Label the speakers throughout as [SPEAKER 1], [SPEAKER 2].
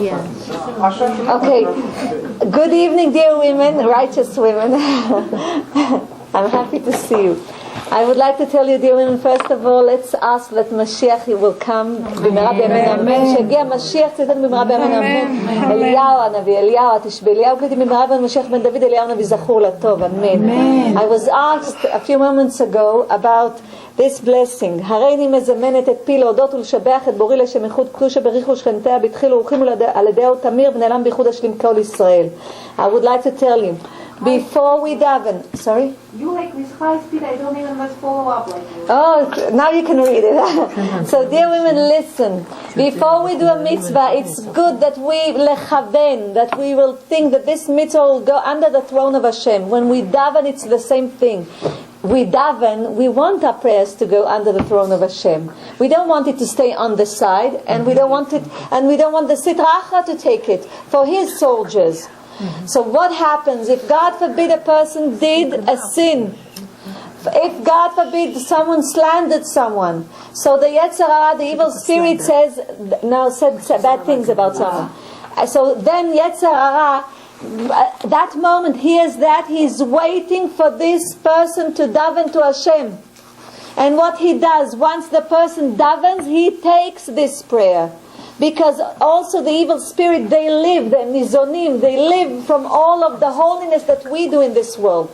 [SPEAKER 1] Okay. Good evening, dear women, righteous women. I'm happy to see you. I would like to tell you, dear women, first of all, let's ask that Mashiach will come. במהרה בימינו אמן. שיגיע משיח צאתנו במהרה בימינו אמן. אליהו הנביא, אליהו התשבי, אליהו קליטי במהרה בימינו משיח בן דוד, אליהו הנביא זכור לטוב. אמן. I was asked a few moments ago about this blessing. הריני מזמנת את פי להודות ולשבח את בורי לשם איחוד קדושה בריחו שכנתיה בתחילו ורחימו על ידי תמיר ונעלם בייחוד השלים כל ישראל. I would like to tell you, before we daven, sorry?
[SPEAKER 2] You like with high speed, I don't even must follow up like this.
[SPEAKER 1] Oh, now you can read it. So dear women, listen. Before we do a mitzvah, it's good that we lechaven, that we will think that this mitzvah will go under the throne of Hashem. When we daven, it's the same thing. We daven, we want our prayers to go under the throne of Hashem. We don't want it to stay on the side, and we don't want the Sitra Achra to take it for his soldiers. So what happens if, God forbid, a person did a sin? If, God forbid, someone slandered someone, so the Yetzer Hara, the evil spirit, said bad things about someone. So then Yetzer Hara, that moment, hears that, he's waiting for this person to daven to Hashem. And what he does, once the person davens, he takes this prayer. Because also the evil spirit, they live, the nizonim, they live from all of the holiness that we do in this world.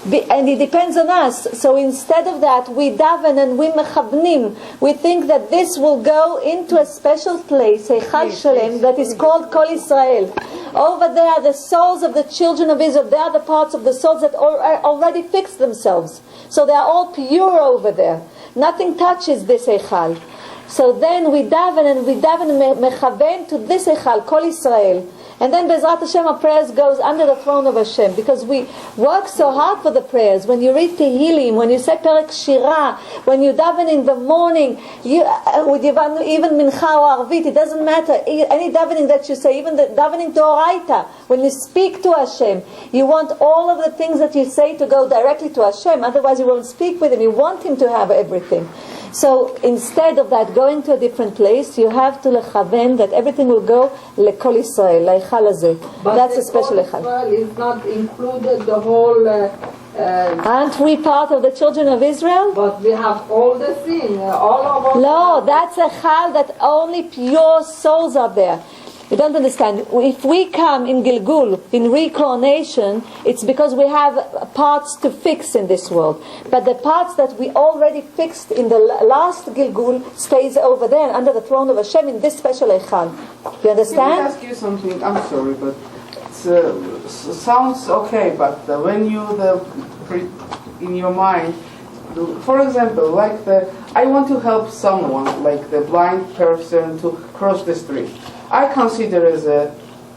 [SPEAKER 1] And it depends on us. So instead of that, we daven and we mechavnim. We think that this will go into a special place, Eichal Shalem, that is called Kol Israel. Over there, the souls of the children of Israel, they are the parts of the souls that are already fixed themselves. So they are all pure over there. Nothing touches this Eichal. So then we daven mechaven to this Eichal, Kol Israel. And then Bezrat Hashem, our prayers goes under the throne of Hashem, because we work so hard for the prayers. When you read Tehillim, when you say Perek Shira, when you daven in the morning, even Mincha or Arvit, it doesn't matter. Any davening that you say, even the davening to Oraita, when you speak to Hashem, you want all of the things that you say to go directly to Hashem. Otherwise, you won't speak with Him. You want Him to have everything. So instead of that, going to a different place, you have to lechaven that everything will go lekol Israel, leichal hazeh. That's a special eichal.
[SPEAKER 3] But is not included the whole.
[SPEAKER 1] Aren't we part of the children of Israel?
[SPEAKER 3] But we have all the thing, all of us.
[SPEAKER 1] No, that's a eichal that only pure souls are there. You don't understand. If we come in Gilgul, in reincarnation, it's because we have parts to fix in this world. But the parts that we already fixed in the last Gilgul stays over there, under the throne of Hashem, in this special Eichal. You understand?
[SPEAKER 4] Can I ask you something? I'm sorry, but it sounds okay, but when you, in your mind, for example, like I want to help someone, like the blind person, to cross the street. I consider as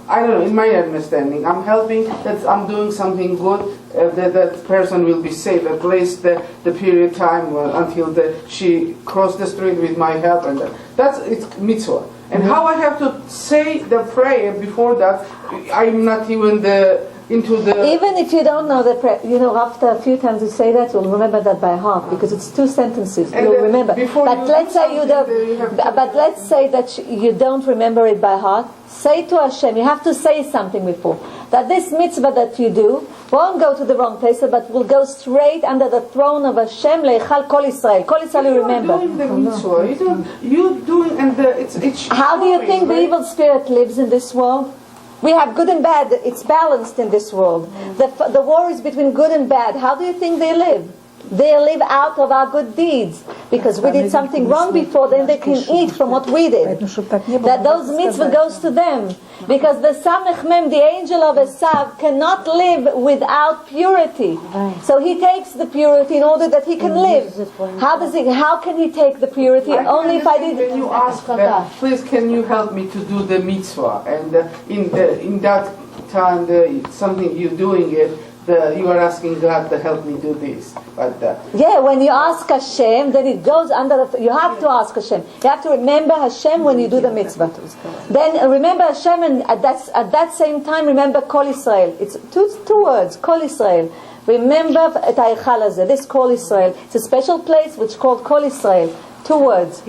[SPEAKER 4] I don't know, in my understanding, I'm helping, that I'm doing something good, that person will be safe, at least the period of time until she crossed the street with my help, and it's mitzvah. And how I have to say the prayer before that, I'm not even into the...
[SPEAKER 1] Even if you don't know the prayer, after a few times you say that, you'll remember that by heart, because it's 2 sentences. You'll remember.
[SPEAKER 4] But
[SPEAKER 1] let's say let's say that you don't remember it by heart. Say to Hashem, you have to say something before, that this mitzvah that you do won't go to the wrong place, but will go straight under the throne of Hashem, leichal Kol Israel. Kol Israel, you remember.
[SPEAKER 4] Doing the mitzvah. You doing, and it's
[SPEAKER 1] how do you think the evil spirit lives in this world? We have good and bad. It's balanced in this world. The war is between good and bad. How do you think they live? They live out of our good deeds. Because we did something wrong before, then they can eat from what we did. That those mitzvah goes to them. Because the Samech Mem, the angel of Esav, cannot live without purity. So he takes the purity in order that he can live. How can he take the purity? Only if I did...
[SPEAKER 4] When you ask that, please can you help me to do the mitzvah? And in that time, something you're doing it, you are asking God to help me do this. But
[SPEAKER 1] when you ask Hashem, then it goes under you have to ask Hashem. You have to remember Hashem when you do the mitzvah. Then remember Hashem, and at that same time remember Kol Israel. It's two words, Kol Israel. Remember this Kol Israel. It's a special place which is called Kol Israel. 2 words.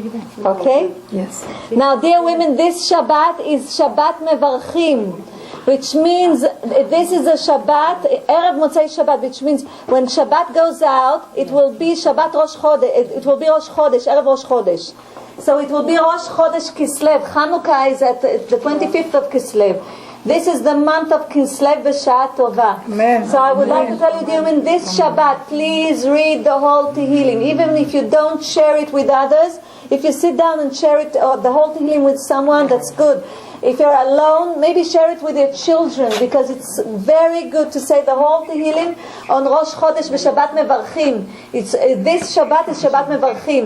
[SPEAKER 1] Okay?
[SPEAKER 5] Yes.
[SPEAKER 1] Now, dear women, this Shabbat is Shabbat Mevarchim, which means this is a Shabbat, Erev Motzei Shabbat, which means when Shabbat goes out, it will be Shabbat Rosh Chodesh, it will be Rosh Chodesh, Erev Rosh Chodesh. So it will be Rosh Chodesh Kislev. Chanukah is at the 25th of Kislev. This is the month of Kislev B'Sha'at Tova.
[SPEAKER 5] Amen.
[SPEAKER 1] So I would like to tell you, dear women, this Shabbat, please read the whole Tehillim. Even if you don't share it with others, if you sit down and share it, or the whole Tehillim with someone, that's good. If you're alone, maybe share it with your children, because it's very good to say the whole Tehillim on Rosh Chodesh B'Shabbat Mevarchim. This Shabbat is Shabbat Mevarchim.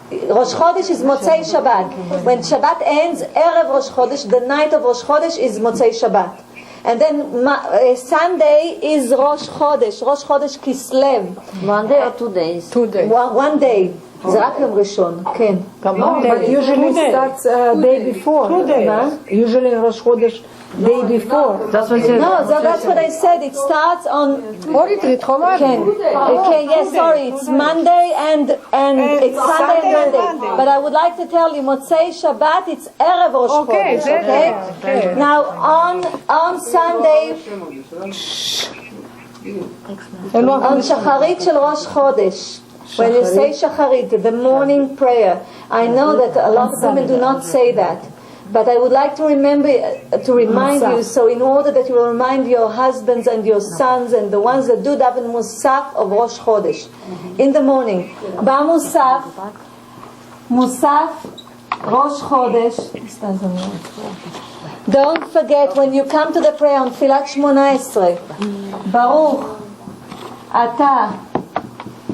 [SPEAKER 1] Rosh Chodesh is Motzei Shabbat. When Shabbat ends, Erev Rosh Chodesh, the night of Rosh Chodesh is Motzei Shabbat. And then Sunday is Rosh Chodesh Kislev.
[SPEAKER 6] 1 day or 2 days?
[SPEAKER 5] 2 days.
[SPEAKER 1] One day. זה רק יום ראשון, כן.
[SPEAKER 5] But usually it starts day before. 2 days. Usually Rosh Chodesh day before.
[SPEAKER 6] That's what I said.
[SPEAKER 1] No, so that's what I said. It starts on. כן. Okay, yes, sorry. It's Monday and it's Sunday and Monday. But I would like to tell you, Motzei Shabbat, it's Erev Rosh Chodesh. Okay. Now on Sunday, on Shacharit shel Rosh Chodesh. When you say Shacharit, the morning prayer, I know that a lot of women do not say that, but I would like to remind you, so in order that you will remind your husbands and your sons and the ones that do daven Musaf of Rosh Chodesh in the morning. Ba Musaf Rosh Chodesh. Don't forget when you come to the prayer on Tfilat 18, Baruch Ata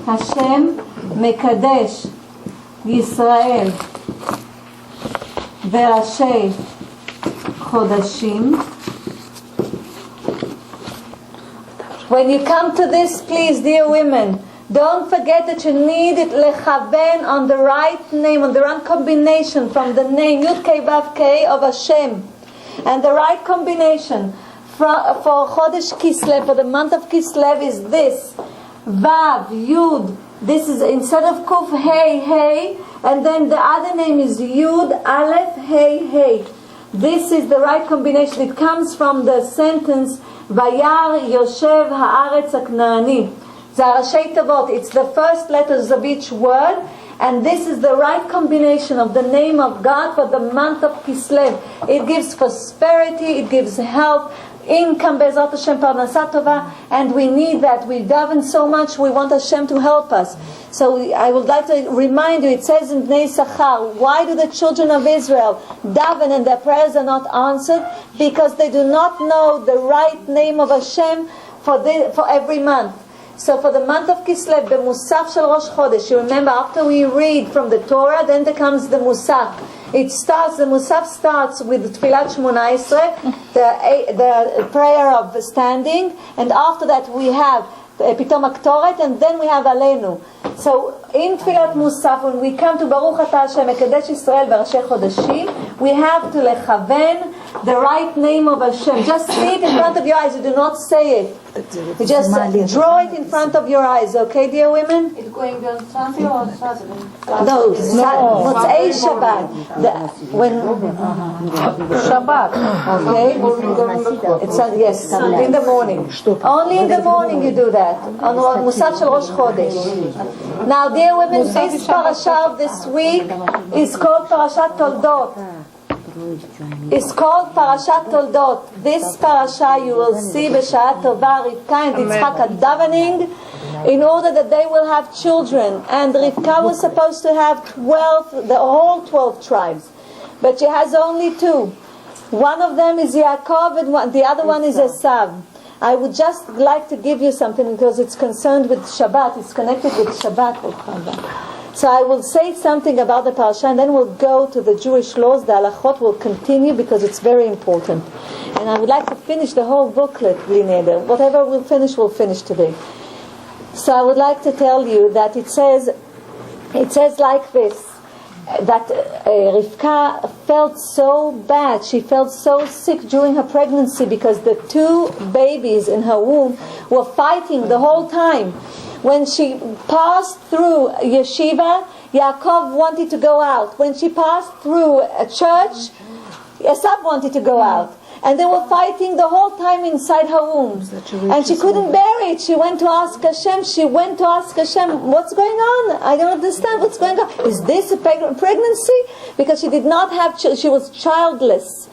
[SPEAKER 1] Hashem Mekadesh Yisrael V'Rashei Chodashim. When you come to this, please, dear women, don't forget that you need it lechaven on the right name, on the right combination from the name Yud Kei Vav Kei of Hashem, and the right combination for Chodesh Kislev, for the month of Kislev, is this. Vav, Yud, this is instead of Kuf, Hey, and then the other name is Yud, Aleph, Hey. This is the right combination. It comes from the sentence Vayar Yoshev Haaretz HaKnaani. Zarashei Tavot, it's the first letters of each word, and this is the right combination of the name of God for the month of Kislev. It gives prosperity, it gives health, income, Be'ezrat Hashem, Parnasat Tova, and we need that. We daven so much, we want Hashem to help us. So I would like to remind you, it says in Bnei Sachar, why do the children of Israel daven and their prayers are not answered? Because they do not know the right name of Hashem for every month. So for the month of Kislev, the Musaf shel Rosh Chodesh, you remember after we read from the Torah, then there comes the Musaf. The Musaf starts with Tfilat 18, the prayer of standing, and after that we have Pitom Aktoret, and then we have Aleinu. So in Tfilat Musaf, when we come to Baruch Ata Hashem Mekadesh Yisrael V'Rashei Chodashim, we have to lechaven the right name of Hashem. Just see it in front of your eyes. You do not say it. You just draw it in front of your eyes. Okay, dear women?
[SPEAKER 2] It's going on Sunday or Saturday?
[SPEAKER 1] No, Motzei Shabbat. When Shabbat. Okay. It's yes, in the morning. Only in the morning you do that. On Musaf shel Rosh Chodesh. Now, dear women, this parasha of this week is called Parashat Toldot. It's called Parashat Toldot. This parasha you will see B'Sha'at Tova, Rivka and Yitzchak are davening in order that they will have children. And Rivka was supposed to have 12, the whole 12 tribes, but she has only 2. One of them is Yaakov and the other one is Esav. I would just like to give you something because it's concerned with Shabbat. It's connected with Shabbat. So I will say something about the parasha, and then we'll go to the Jewish laws. The halachot will continue because it's very important. And I would like to finish the whole booklet, Blineder. Whatever we'll finish today. So I would like to tell you that it says like this, that Rivka felt so bad, she felt so sick during her pregnancy because the 2 babies in her womb were fighting the whole time. When she passed through yeshiva, Yaakov wanted to go out. When she passed through a church, Esav wanted to go out. And they were fighting the whole time inside her womb. And she couldn't bear it. She went to ask Hashem. What's going on? I don't understand what's going on. Is this a pregnancy? Because she did not have she was childless.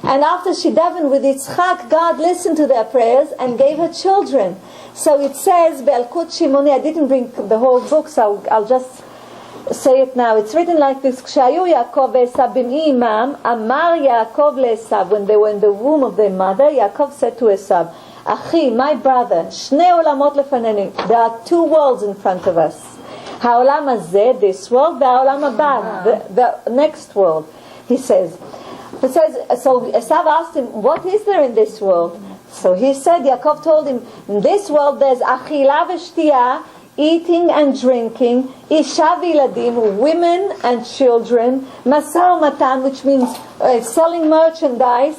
[SPEAKER 1] And after she davened with Yitzchak, God listened to their prayers and gave her children. So it says, Be'alkut Shimoni, I didn't bring the whole book, so I'll just say it now. It's written like this: כשהיו יעקב ועשיו במעי עמם, אמר יעקב לעשיו, when they were in the womb of their mother, Yaakov said to Esav, אחי, my brother, שני עולמות לפנינו. There are two worlds in front of us. העולם הזה, this world, והעולם הבא, the next world. He says, so Esav asked him, what is there in this world? So he said, Yaakov told him, in this world there's אכילה ושתייה, eating and drinking, isha v'iladim, women and children, masar matan, which means selling merchandise.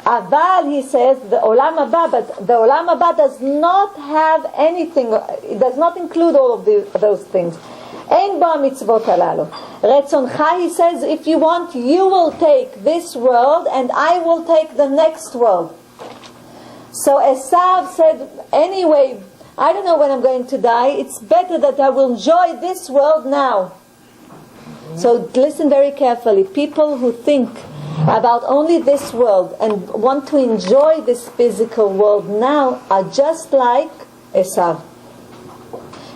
[SPEAKER 1] Aval, he says, the olam haba, but the olam haba does not have anything, it does not include all of those things. Ein ba mitzvot halalu. Retzoncha, he says, if you want, you will take this world and I will take the next world. So Esav said, anyway, I don't know when I'm going to die. It's better that I will enjoy this world now. So listen very carefully. People who think about only this world and want to enjoy this physical world now are just like Esav.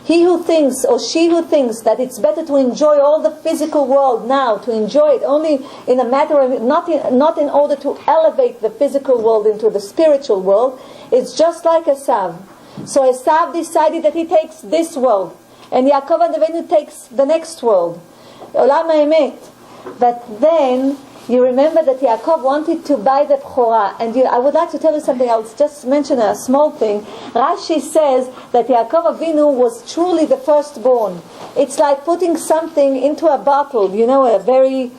[SPEAKER 1] He who thinks, or she who thinks, that it's better to enjoy all the physical world now, to enjoy it only in a matter of, not in order to elevate the physical world into the spiritual world, it's just like Esav. So Esav decided that he takes this world, and Yaakov Avinu takes the next world, Olam HaEmet. But then you remember that Yaakov wanted to buy the Bechorah, and I would like to tell you something. I'll just mention a small thing. Rashi says that Yaakov Avinu was truly the firstborn. It's like putting something into a bottle, a very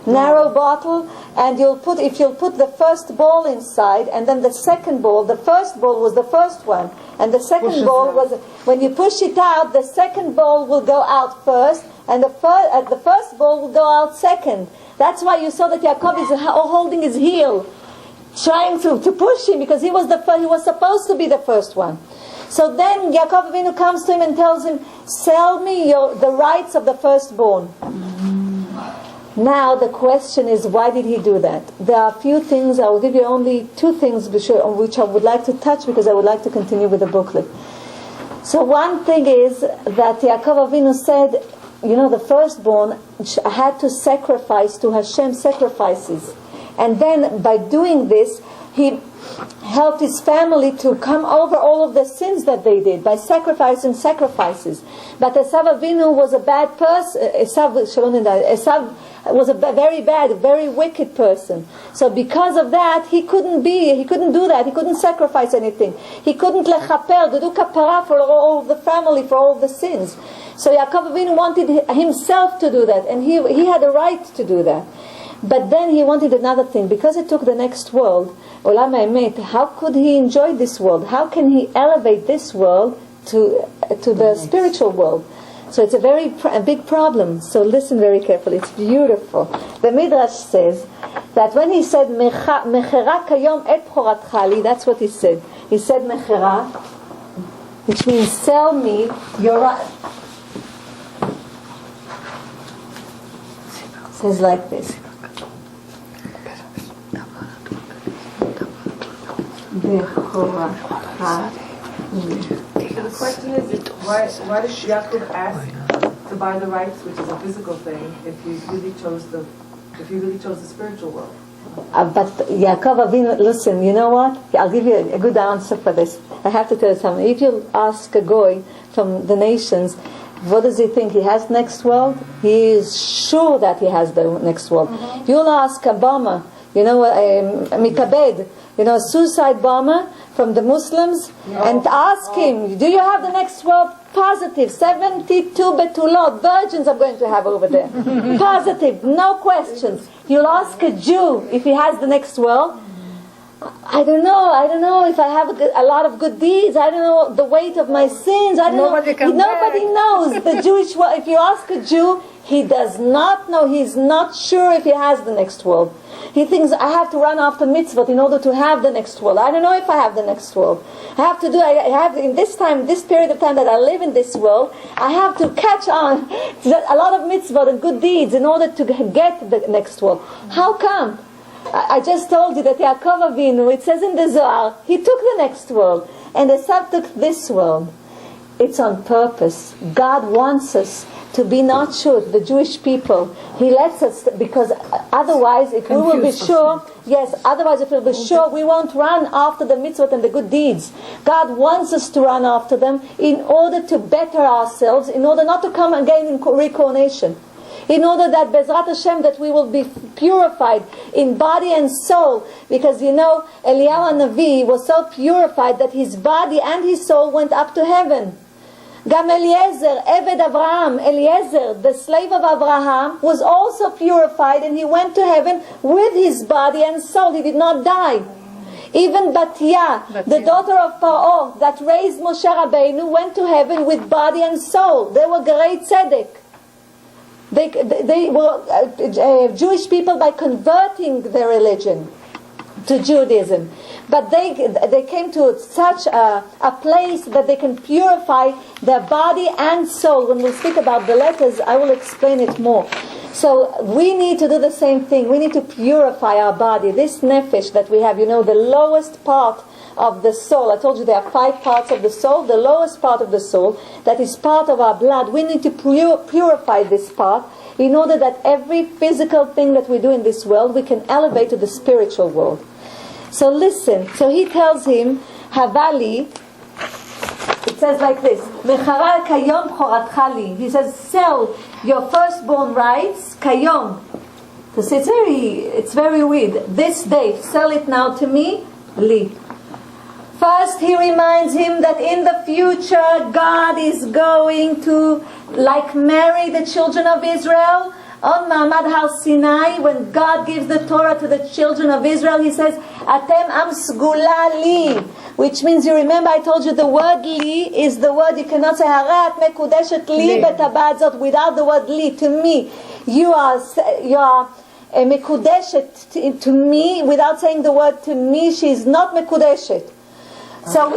[SPEAKER 1] narrow bottle. And if you'll put the first ball inside, and then the second ball, the first ball was the first one, and the second ball was, when you push it out, the second ball will go out first, and the first ball will go out second. That's why you saw that Yaakov is holding his heel, trying to push him, because he was supposed to be the first one. So then Yaakov Avinu comes to him and tells him, sell me the rights of the firstborn. Now the question is, why did he do that? There are a few things. I will give you only two things on which I would like to touch, because I would like to continue with the booklet. So one thing is that Yaakov Avinu said, the firstborn had to sacrifice to Hashem sacrifices. And then by doing this, he helped his family to come over all of the sins that they did by sacrificing sacrifices. But Esav Avinu was a bad person. Esav was a very bad, very wicked person. So because of that, he couldn't do that. He couldn't sacrifice anything. He couldn't do kapara for all of the family, for all of the sins. So Yaakov Avinu wanted himself to do that, and he had a right to do that. But then he wanted another thing. Because he took the next world, Olam HaEmet, how could he enjoy this world? How can he elevate this world to the spiritual world? So it's a big problem. So listen very carefully. It's beautiful. The Midrash says that when he said Mechera kayom et bchoratcha li, that's what he said. He said Mechera, which means sell me your right. It says like this.
[SPEAKER 2] The question is, why did Yaakov ask to buy the rights, which is a physical thing, if he really chose the spiritual world?
[SPEAKER 1] But Yaakov Avinu, listen, you know what? I'll give you a good answer for this. I have to tell you something. If you ask a goy from the nations, what does he think? He has next world? He is sure that he has the next world. Mm-hmm. You'll ask Obama, Mikabed, a suicide bomber from the Muslims, and ask him, do you have the next world? Positive. 72 betulot, virgins I'm going to have over there. Positive, no questions. You'll ask a Jew if he has the next world. I don't know if I have a lot of good deeds. I don't know the weight of my sins. I don't know. Nobody knows. The Jewish world, if you ask a Jew, he does not know. He's not sure if he has the next world. He thinks, I have to run after mitzvot in order to have the next world. I don't know if I have the next world. I have in this period of time that I live in this world, I have to catch on to a lot of mitzvot and good deeds in order to get the next world. How come? I just told you that Yaakov Avinu, it says in the Zohar, he took the next world, and Esav took this world. It's on purpose. God wants us to be not sure, the Jewish people. He lets us, because otherwise, if we will be sure, otherwise if we'll be sure, we won't run after the mitzvot and the good deeds. God wants us to run after them in order to better ourselves, in order not to come again in reincarnation. In order that Bezrat Hashem, that we will be purified in body and soul. Because Eliyahu Hanavi was so purified that his body and his soul went up to heaven. Gam Eliezer, Eved Avraham, Eliezer, the slave of Abraham, was also purified and he went to heaven with his body and soul. He did not die. Even Batya, the daughter of Paro, that raised Moshe Rabbeinu, went to heaven with body and soul. They were great tzedek. They were Jewish people by converting their religion to Judaism. But they came to such a place that they can purify their body and soul. When we speak about the letters, I will explain it more. So we need to do the same thing. We need to purify our body. This nefesh that we have, the lowest part of the soul. I told you there are 5 parts of the soul. The lowest part of the soul, that is part of our blood, we need to purify this part in order that every physical thing that we do in this world, we can elevate to the spiritual world. So listen. So he tells him, Havali, it says like this, Mechara kayom choratcha li. He says, sell your firstborn rights, kayom. So it's very weird. This day, sell it now to me, li. First, he reminds him that in the future, God is going to, marry the children of Israel. On Ma'amad Har Sinai, when God gives the Torah to the children of Israel, He says, Atem am sgula li, which means, you remember I told you the word li is the word, you cannot say, Harat mekudeshet li betabad zot, without the word li, to me. You are mekudeshet to me, without saying the word to me, she is not mekudeshet. So,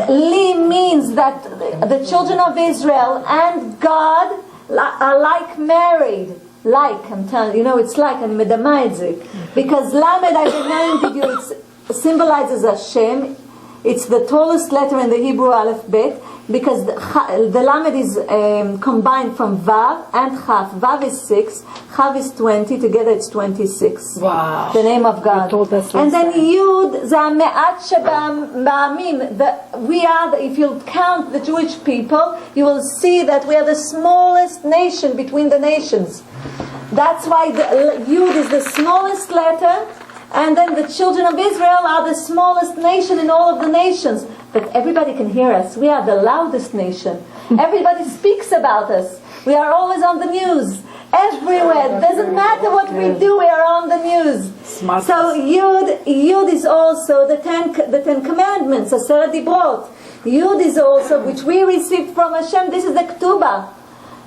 [SPEAKER 1] li means that the children of Israel and God are like married. I'm telling you, it's I'm medamaidzik. Because Lamed, I reminded you, it symbolizes Hashem. It's the tallest letter in the Hebrew alphabet, because the Lamed is combined from Vav and Chaf. Vav is 6, Chav is 20, together it's 26.
[SPEAKER 5] Wow.
[SPEAKER 1] The name of God. And then Yud, Zame'at Sheba'amim. We are, if you count the Jewish people, you will see that we are the smallest nation between the nations. That's why the Yud is the smallest letter, and then the children of Israel are the smallest nation in all of the nations. But everybody can hear us. We are the loudest nation. Everybody speaks about us. We are always on the news. Everywhere. It doesn't matter what we do, we are on the news. So Yud is also the Ten Commandments, Aseret Dibrot. Yud is also, which we received from Hashem, this is the Ketubah.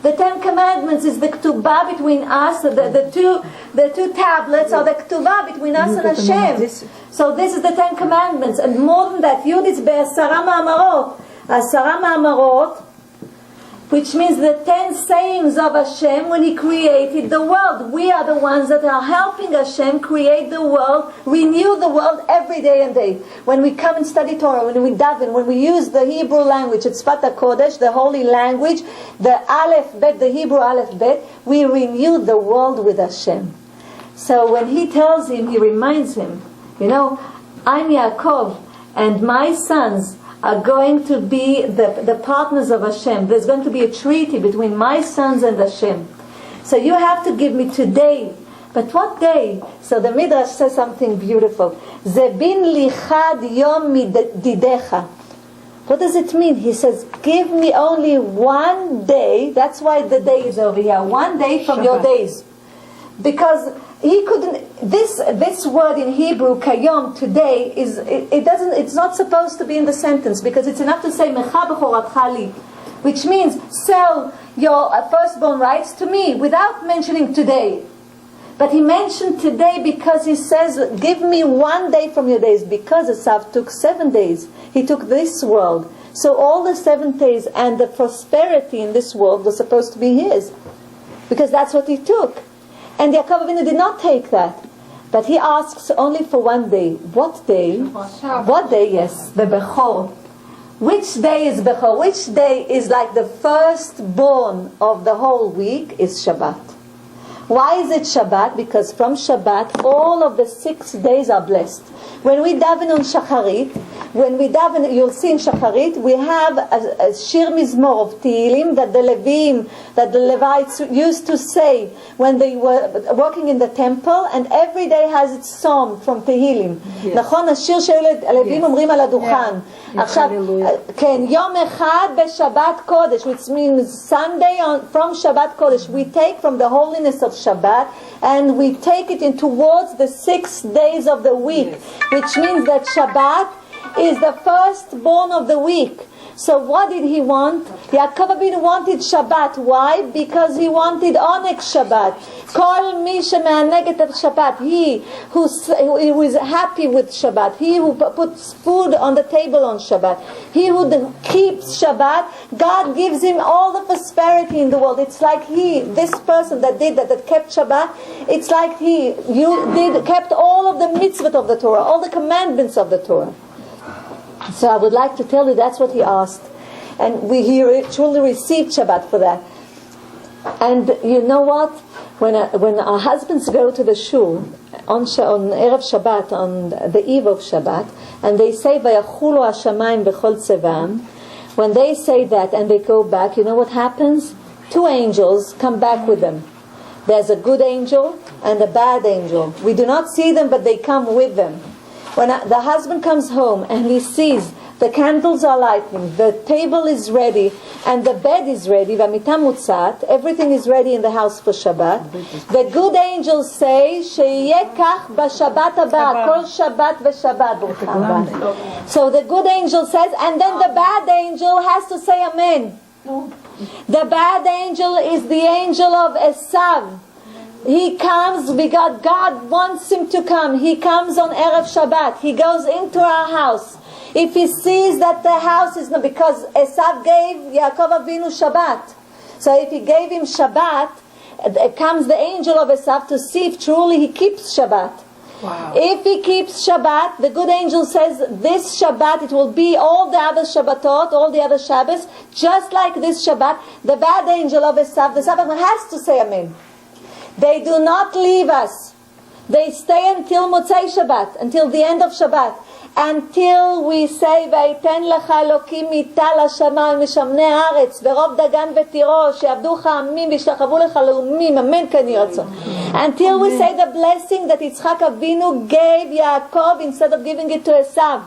[SPEAKER 1] The 10 Commandments is the Ketubah between us. The two tablets are the Ketubah between us and Hashem. So this is the 10 Commandments. And more than that, Yud is Be'asara Ma'amarot. Asara Ma'amarot, which means the 10 sayings of Hashem when He created the world. We are the ones that are helping Hashem create the world, renew the world every day and day. When we come and study Torah, when we daven, when we use the Hebrew language, it's Sfat HaKodesh, the holy language, the Aleph Bet, the Hebrew Aleph Bet, we renew the world with Hashem. So when he tells him, he reminds him, I'm Yaakov, and my sons are going to be the partners of Hashem. There's going to be a treaty between my sons and Hashem. So you have to give me today. But what day? So the Midrash says something beautiful. Zebin lichad yom mididecha. What does it mean? He says, give me only one day. That's why the day is over here. One day from Shabbat. Your days. Because he couldn't. This word in Hebrew, kayom, today, it's not supposed to be in the sentence, because it's enough to say mecha bechoratcha li, which means sell your firstborn rights to me, without mentioning today. But he mentioned today because he says, give me 1 day from your days, because Esav took 7 days. He took this world. So all the 7 days and the prosperity in this world was supposed to be his, because that's what he took. And Yaakov Avinu did not take that. But he asks only for 1 day. What day? What day? Yes, the Bechor. Which day is Bechor? Which day is like the firstborn of the whole week is Shabbat. Why is it Shabbat? Because from Shabbat all of the 6 days are blessed. When we daven on Shacharit, you'll see in Shacharit, we have a Shir Mizmor of Tehillim that the Levites used to say when they were working in the temple, and every day has its psalm from Tehillim. נכון? השיר שהלווים אומרים על הדוכן. עכשיו, כן, יום אחד בשבת קודש, which means Sunday from Shabbat Kodesh. We take from the holiness of Shabbat and we take it in towards the 6 days of the week, which means that Shabbat is the firstborn of the week. So what did he want? Yaakov Avinu wanted Shabbat. Why? Because he wanted Onek Shabbat. Kol mi sheme'aneg et Shabbat. He who is happy with Shabbat. He who puts food on the table on Shabbat. He who keeps Shabbat. God gives him all the prosperity in the world. It's like this person that did that kept Shabbat, it's like kept all of the mitzvot of the Torah, all the commandments of the Torah. So I would like to tell you that's what he asked, and he truly received Shabbat for that. And you know what? When our husbands go to the shul on Erev Shabbat, on the eve of Shabbat, and they say Vayachulu Hashamayim bechol tzevam, when they say that and they go back, you know what happens? 2 angels come back with them. There's a good angel and a bad angel. We do not see them, but they come with them. When the husband comes home and he sees the candles are lighting, the table is ready, and the bed is ready, everything is ready in the house for Shabbat, the good angels say, שיהיה כך בשבת הבא, כל שבת ושבת ברוכה הבאה. So the good angel says, and then the bad angel has to say amen. The bad angel is the angel of Esav. He comes because God wants him to come. He comes on Erev Shabbat. He goes into our house. If he sees that the house is not, because Esav gave Yaakov Avinu Shabbat. So if he gave him Shabbat, comes the angel of Esav to see if truly he keeps Shabbat.
[SPEAKER 5] Wow.
[SPEAKER 1] If he keeps Shabbat, the good angel says, this Shabbat, it will be all the other Shabbatot, all the other Shabbos, just like this Shabbat. The bad angel of Esav, the Sabbath has to say amen. They do not leave us. They stay until Motzei Shabbat, until the end of Shabbat, until we say, "Vayiten lecha Elokim mital hashamayim mishamnei haaretz verov dagan v'tiro she'avducha amim v'yishtachavu lecha leumim amen kan yeh ratzon." Until we say the blessing that Yitzchak Avinu gave Yaakov instead of giving it to Esav.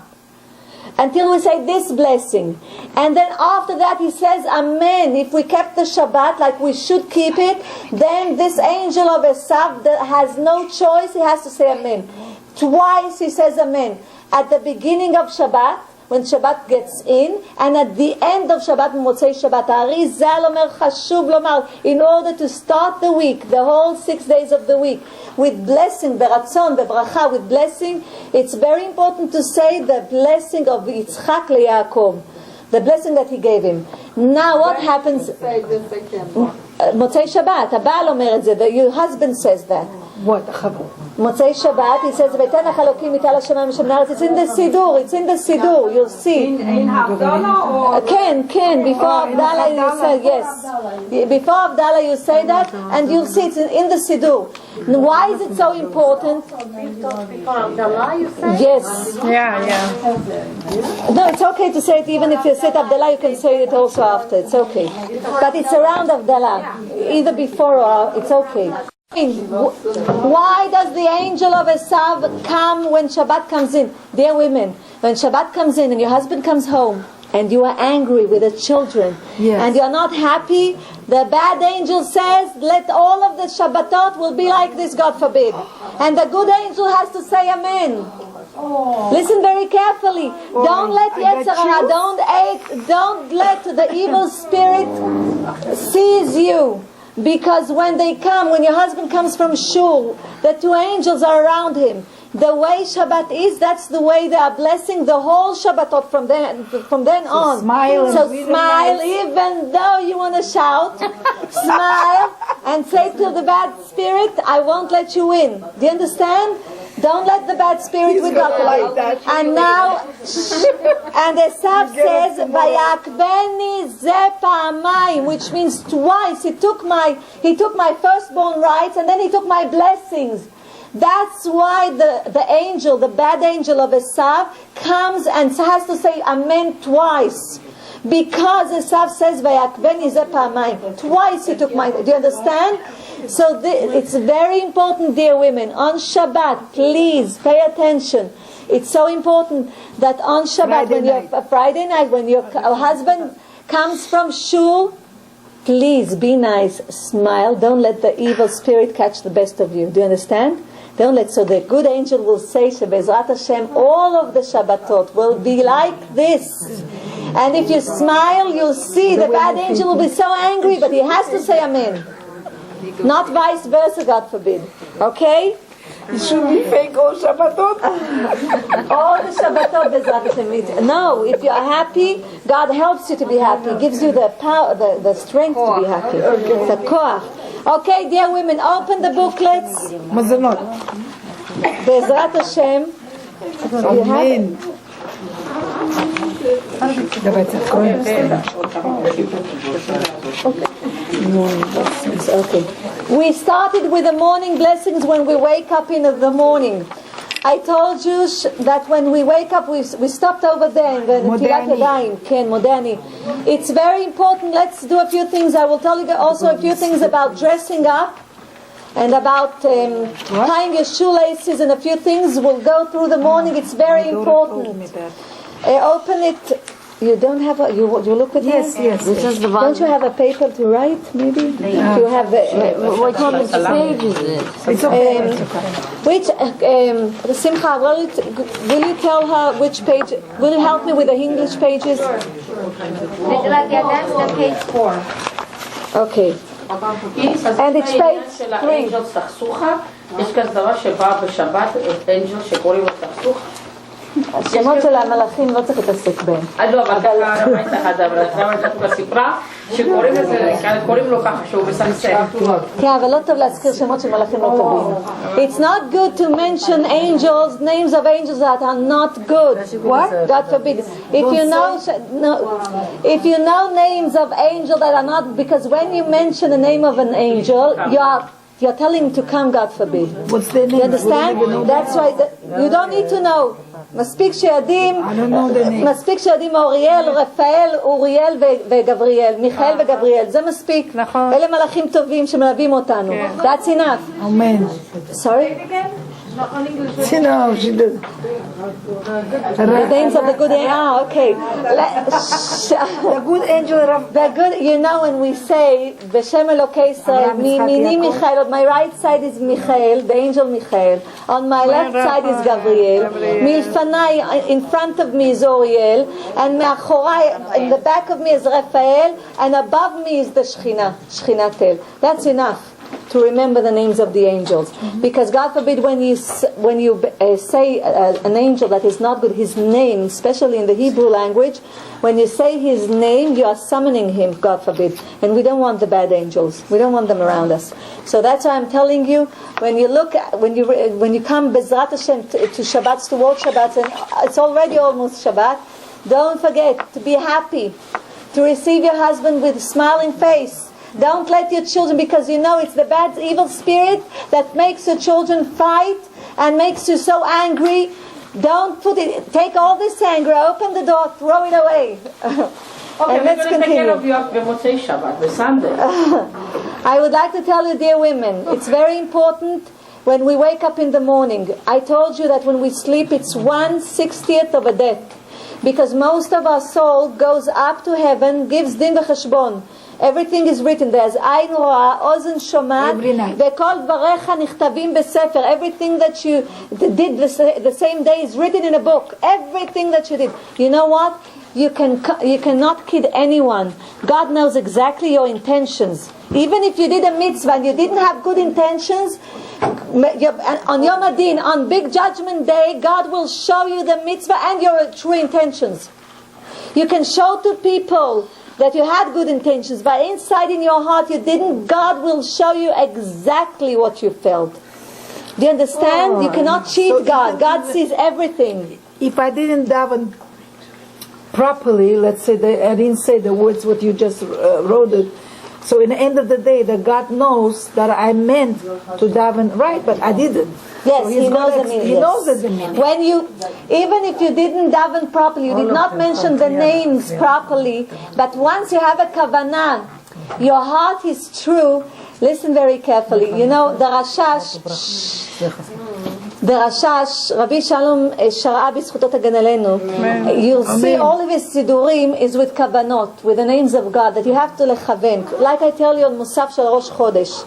[SPEAKER 1] Until we say this blessing. And then after that he says amen. If we kept the Shabbat like we should keep it, then this angel of Esav has no choice, he has to say amen. Twice he says amen. At the beginning of Shabbat, when Shabbat gets in, and at the end of Shabbat, Motzei Shabbat. Arizal Omer Chashuv Lomar, in order to start the week, the whole 6 days of the week, with blessing, beratzon, bevracha, with blessing, it's very important to say the blessing of Yitzchak leYaakov, the blessing that he gave him. Now what happens? Motzei Shabbat, הבעל אומר את זה, your husband says that.
[SPEAKER 5] What?
[SPEAKER 1] Motzei Shabbat, he says, "Vayiten lecha Elokim mital hashamayim mishamnei haaretz." It's in the Siddur. It's in the Siddur. You'll see.
[SPEAKER 3] In Havdalah or?
[SPEAKER 1] Ken. Before Havdalah you say yes. Before Havdalah you say that, and you'll see it's in the Siddur. Why is it so important?
[SPEAKER 6] Before Abdallah, you say?
[SPEAKER 1] Yes.
[SPEAKER 5] Yeah.
[SPEAKER 1] No, it's okay to say it even if you say Havdalah. You can say it also after. It's okay. But it's around Havdalah, either before or it's okay. Why does the angel of Esav come when Shabbat comes in? Dear women, when Shabbat comes in and your husband comes home and you are angry with the children, and you are not happy, the bad angel says, let all of the Shabbatot will be like this, God forbid. And the good angel has to say amen. Listen very carefully. Don't let Yetzer Hara, don't let the evil spirit seize you. Because when they come, when your husband comes from shul, the two angels are around him. The way Shabbat is, that's the way they are blessing the whole Shabbatot from then on.
[SPEAKER 5] Smile.
[SPEAKER 1] So smile, even though you want to shout. Smile and say to the bad spirit, I won't let you win. Do you understand? Don't let the bad spirit win. And now, and Esav says, "Vayakbeni ze pa'amayim," which means twice. He took my firstborn rights, and then he took my blessings. That's why the angel, the bad angel of Esav, comes and has to say amen twice. Because Esav says, "Vayakbeni ze pa'amayim." Twice he took my. Do you understand? So it's very important, dear women. On Shabbat, please pay attention. It's so important that on Shabbat, Friday night, when your husband comes from shul, please be nice, smile. Don't let the evil spirit catch the best of you. Do you understand? Don't let. So the good angel will say, "Shebezrat Hashem, all of the Shabbatot will be like this." And if you smile, you'll see the bad angel will be so angry, but he has to say amen. Not vice versa, God forbid. Okay?
[SPEAKER 5] It should be fake all Shabbatot.
[SPEAKER 1] All the Shabbatot, Bezrat Hashem. No, if you are happy, God helps you to be happy. Gives you the power, the strength to be happy. The koach. Okay, dear women, open the booklets.
[SPEAKER 5] Mazanot.
[SPEAKER 1] Bezrat Hashem.
[SPEAKER 5] Amen.
[SPEAKER 1] Okay. We started with the morning blessings when we wake up in the morning. I told you that when we wake up, we stopped over there in the Netilat Yadayim, Ken Modani. It's very important. Let's do a few things. I will tell you also a few things about dressing up and about tying your shoelaces and a few things. We'll go through the morning. It's very important. Open it. You don't have a. You look at
[SPEAKER 5] yes.
[SPEAKER 6] This is the one.
[SPEAKER 1] Don't you have a paper to write? Maybe you have
[SPEAKER 6] what page is it?
[SPEAKER 5] It's okay.
[SPEAKER 1] Which Simcha? Will you tell her which page? Will you help me with the English pages?
[SPEAKER 6] That's the page 4.
[SPEAKER 1] Okay. And it's page 3.
[SPEAKER 7] יש כזה דבר שבא בשבת, אנג'ל שקוראים לו תחסוך.
[SPEAKER 1] השמות של המלאכים לא צריך להתעסק בהם.
[SPEAKER 7] לא, אבל ככה רמית אחד, אבל רמית ככה סיפרה שקוראים לו ככה שהוא מסמסל.
[SPEAKER 1] כן, אבל לא טוב להזכיר שמות של מלאכים לא טובים. It's not good to mention angels, names of angels that are not good. What? God forbid. If you know names of angels that are not, because when you mention the name of an angel, you're telling him to come, God forbid.
[SPEAKER 5] What's their name?
[SPEAKER 1] You understand? That's why you don't need to know. מספיק שיודעים, מספיק שיודעים אוריאל, רפאל, אוריאל וגבריאל, מיכאל וגבריאל, זה מספיק. אלה מלאכים טובים שמלווים אותנו. That's enough.
[SPEAKER 5] Amen.
[SPEAKER 1] Sorry?
[SPEAKER 5] No, she did.
[SPEAKER 1] The names of the good angel. Okay.
[SPEAKER 5] The good angel.
[SPEAKER 1] The good, you know, when we say B'Shem Elokei Israel, Mini Michael. On my right side is Michael, the angel Michael. On my left side is Gabriel. Milfanai, in front of me is Oriel, and Me'achorai, in the back of me is Raphael, and above me is the Shechinatel. That's enough to remember the names of the angels, because God forbid when you say an angel that is not good, his name, especially in the Hebrew language, when you say his name, you are summoning him, God forbid, and we don't want the bad angels. We don't want them around us. So that's why I'm telling you, when you come Bezrat Hashem to Shabbats, to walk Shabbats, and it's already almost Shabbat, don't forget to be happy, to receive your husband with a smiling face. Don't let your children, because you know it's the bad evil spirit that makes your children fight and makes you so angry. Don't take all this anger, open the door, throw it away.
[SPEAKER 7] Okay, let's continue. Take care of you on Motzei Shabbat, the Sunday.
[SPEAKER 1] I would like to tell you, dear women, it's very important when we wake up in the morning. I told you that when we sleep, it's 1/60th of a death. Because most of our soul goes up to heaven, gives din v'cheshbon. Everything is written. There's Ayin Ro'ah, Ozen Shomat, V'kol Dvarecha Nichtavim B'Sefer. Everything that you did the same day is written in a book. Everything that you did. You know what? You cannot kid anyone. God knows exactly your intentions. Even if you did a mitzvah and you didn't have good intentions, on Yom Adin, on Big Judgment Day, God will show you the mitzvah and your true intentions. You can show to people that you had good intentions, but inside in your heart you didn't. God will show you exactly what you felt. Do you understand? You cannot cheat God. God sees everything.
[SPEAKER 5] If I didn't daven properly, let's say I didn't say the words what you just wrote it, so in the end of the day that God knows that I meant to daven right, but I didn't.
[SPEAKER 1] Yes,
[SPEAKER 5] so
[SPEAKER 1] He knows the meaning.
[SPEAKER 5] He knows the meaning.
[SPEAKER 1] When even if you didn't daven properly, you did not mention the names properly, but once you have a kavanah, your heart is true. Listen very carefully. You know, the Rashash, Rabbi Shalom Shara'a b'zchuto tagan aleinu. You'll see all of his sidurim is with kavanot, with the names of God, that you have to lechaven. Like I tell you on Musaf shel Rosh Chodesh.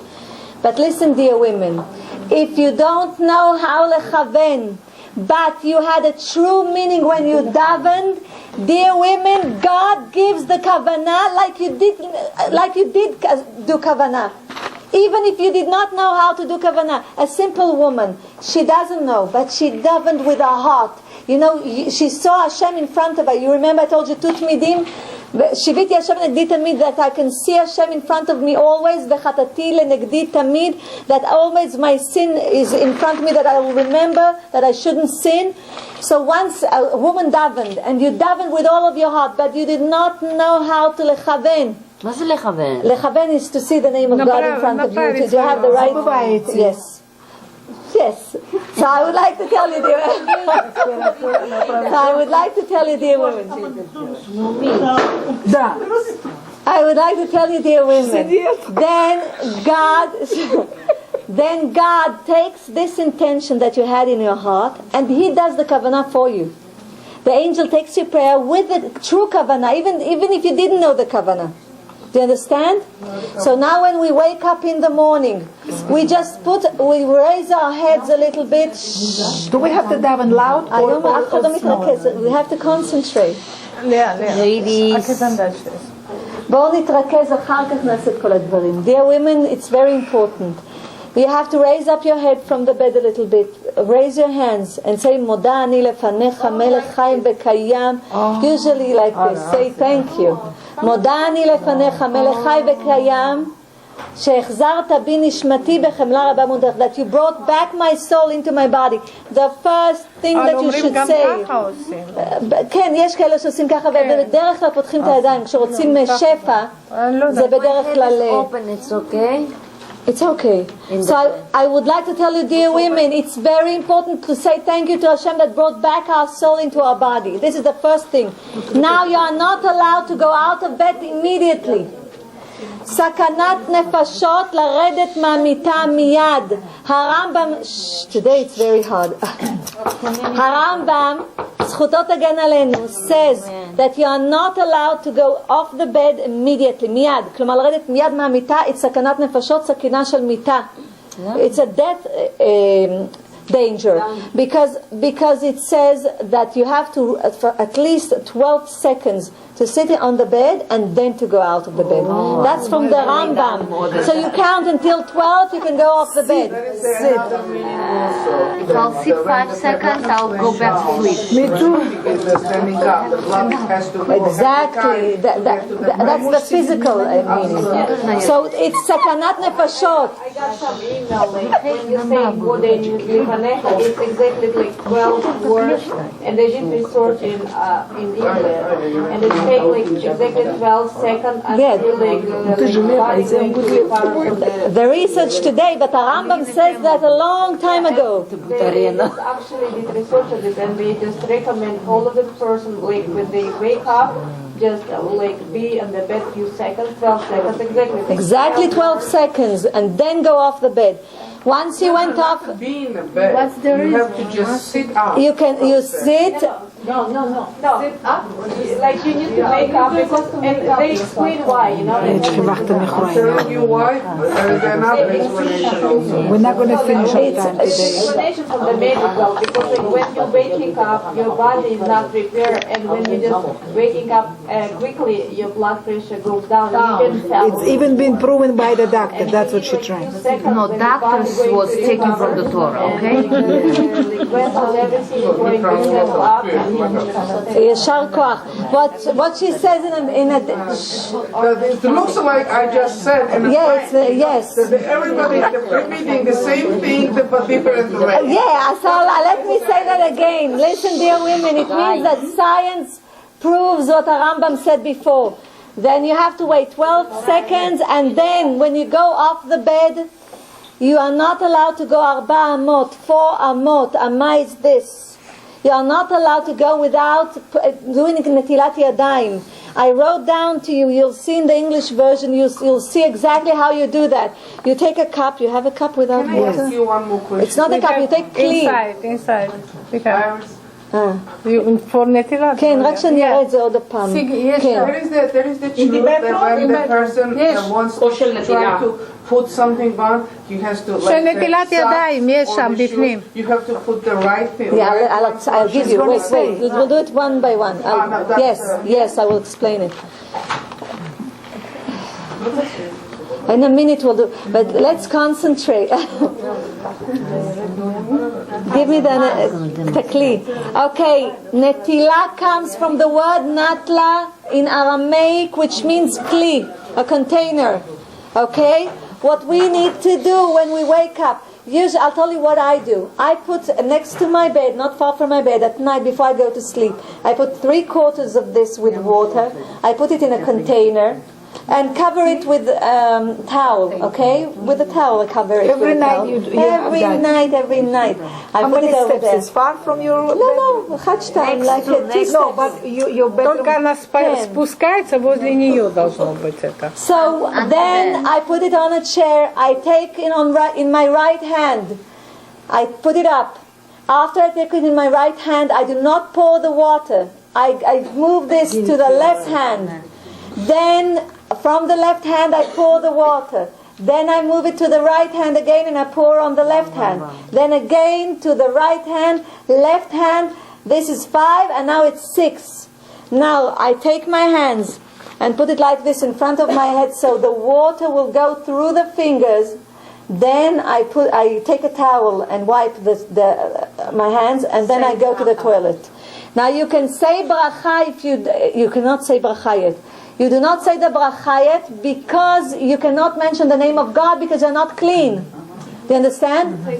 [SPEAKER 1] But listen, dear women, if you don't know how lechaven, but you had a true meaning when you davened, dear women, God gives the kavanah like you did do kavanah. Even if you did not know how to do kavanah, a simple woman, she doesn't know, but she davened with her heart. You know, she saw Hashem in front of her. You remember I told you, Tut Midim, Shiviti Hashem negdi tamid, that I can see Hashem in front of me always, v'chatati lenegdi tamid, that always my sin is in front of me, that I will remember that I shouldn't sin. So once a woman davened, and you davened with all of your heart, but you did not know how to lechaven.
[SPEAKER 6] מה זה לכוון?
[SPEAKER 1] Lechaven is to see the name of God in front of you, to have the right. Yes. Yes. So I would like to tell you, dear I would like to tell you, dear women. I would like to tell you, dear women. Then God takes this intention that you had in your heart, and He does the kavanah for you. The angel takes your prayer with the true kavanah, even if you didn't know the kavanah. Do you understand? So now when we wake up in the morning, we raise our heads a little bit.
[SPEAKER 5] Do we have to daven loud?
[SPEAKER 1] We have to concentrate.
[SPEAKER 6] Ladies.
[SPEAKER 1] בואו נתרכז, אחר כך נעשה את כל הדברים. Dear women, it's very important. You have to raise up your head from the bed a little bit. Raise your hands and say, מודה אני לפניך מלך חי וקיים. Usually like this. Say thank you. מודה אני לפניך מלך חי וקיים. שהחזרת בי נשמתי בחמלה רבה מודך. That you brought back my soul into my body. The first thing that you should say. כן, יש כאלה שעושים ככה, ובדרך כלל פותחים את הידיים. כשרוצים שפע, זה בדרך כלל...
[SPEAKER 6] It's okay.
[SPEAKER 1] It's okay. So I would like to tell you, dear women, it's very important to say thank you to Hashem that brought back our soul into our body. This is the first thing. Now you are not allowed to go out of bed immediately. סכנת נפשות לרדת מהמיטה מיד. הרמב"ם, today it's very hard. הרמב"ם, זכותו תגן עלינו, says that you are not allowed to go off the bed immediately, מיד. כלומר לרדת מיד מהמיטה, it's סכנת נפשות, סכנה של מיטה. It's a death danger. Because it says that you have to, for at least 12 seconds, to sit on the bed and then to go out of the bed. That's from the Rambam. So you count until 12, you can go off the bed.
[SPEAKER 6] If I'll sit 5 seconds, I'll go back to sleep.
[SPEAKER 5] Me too.
[SPEAKER 1] Exactly. That's the physical meaning. So it's sakanat nefashot.
[SPEAKER 3] I got some email when you say Modein it's exactly like 12 words, and they did research in English, and it takes like exactly 12 seconds until the body is part of
[SPEAKER 1] the research today, but the Rambam says that a long time ago.
[SPEAKER 3] They actually did research on this, and they just recommend all of the person like when they wake up, just like be on the bed few seconds, 12 seconds,
[SPEAKER 1] exactly 12 seconds, and then go off the bed. Once you went off,
[SPEAKER 4] be in the bed. You have to just sit up.
[SPEAKER 1] You sit.
[SPEAKER 3] No. Like you need to wake up because and they explain why, you know.
[SPEAKER 4] Telling you why? There is another explanation also.
[SPEAKER 5] We're not going to finish on time
[SPEAKER 3] It's
[SPEAKER 5] today.
[SPEAKER 3] explanation from the medical because like when you're waking up, your body is not prepared, and when you're just waking up quickly, your blood pressure goes down. You can tell.
[SPEAKER 5] It's even been proven by the doctor. That's what she tried.
[SPEAKER 6] No, doctors was taken from the Torah, okay?
[SPEAKER 1] ישר כוח. What she says in a
[SPEAKER 4] It looks like I just said in a
[SPEAKER 1] yes, yes.
[SPEAKER 4] everybody is repeating the same thing but different way.
[SPEAKER 1] Yeah, so let me say that again. Listen, dear women, it means that science proves what Rambam said before. Then you have to wait 12 seconds, and then when you go off the bed, you are not allowed to go 4 amot, 4 amot. Amma is this. You are not allowed to go without doing netilat yadayim. I wrote down to you, you'll see in the English version, you'll see exactly how you do that. You take a cup, you have a cup without
[SPEAKER 4] Can I
[SPEAKER 1] water.
[SPEAKER 4] ask you one more question?
[SPEAKER 1] It's not a cup, you take kli.
[SPEAKER 8] inside.
[SPEAKER 4] Iris,
[SPEAKER 8] For נטילה.
[SPEAKER 1] כן, רק שאני אראה את זה עוד הפעם. כן.
[SPEAKER 4] there is the truth that when the person wants to try to put something on, he has to like
[SPEAKER 8] שנטילת ידיים, יש שם בפנים.
[SPEAKER 4] you have to put the right thing.
[SPEAKER 1] Yeah, I'll give you. Wait. We'll do it one by one. Yes, I will explain it. In a minute we'll do. But let's concentrate. Give me the kli. Okay, netila comes from the word natla in Aramaic, which means kli, a container. Okay, what we need to do when we wake up. Usually, I'll tell you what I do. I put next to my bed, not far from my bed, at night before I go to sleep, I put 3/4 of this with water. I put it in a container and cover it with towel, okay? With a towel, I cover it.
[SPEAKER 5] Every night you
[SPEAKER 1] every night. I
[SPEAKER 5] How
[SPEAKER 1] put
[SPEAKER 5] many
[SPEAKER 1] it over
[SPEAKER 5] steps?
[SPEAKER 1] there.
[SPEAKER 5] Is far from your
[SPEAKER 1] No, хачтам, like 2 steps.
[SPEAKER 5] No, but your bedroom.
[SPEAKER 8] Только она спускается, возле нее должно быть это.
[SPEAKER 1] So then I put it on a chair. I take it in my right hand. I put it up. After I take it in my right hand, I do not pour the water. I move this to the left hand. Then from the left hand I pour the water. Then I move it to the right hand again and I pour on the left hand. Then again to the right hand, left hand. This is 5 and now it's 6. Now I take my hands and put it like this in front of my head so the water will go through the fingers. Then I take a towel and wipe my hands, and then I go to the toilet. Now you can say bracha if you cannot say bracha yet. You do not say the bracha yet because you cannot mention the name of God because you're not clean. Do you understand?
[SPEAKER 2] We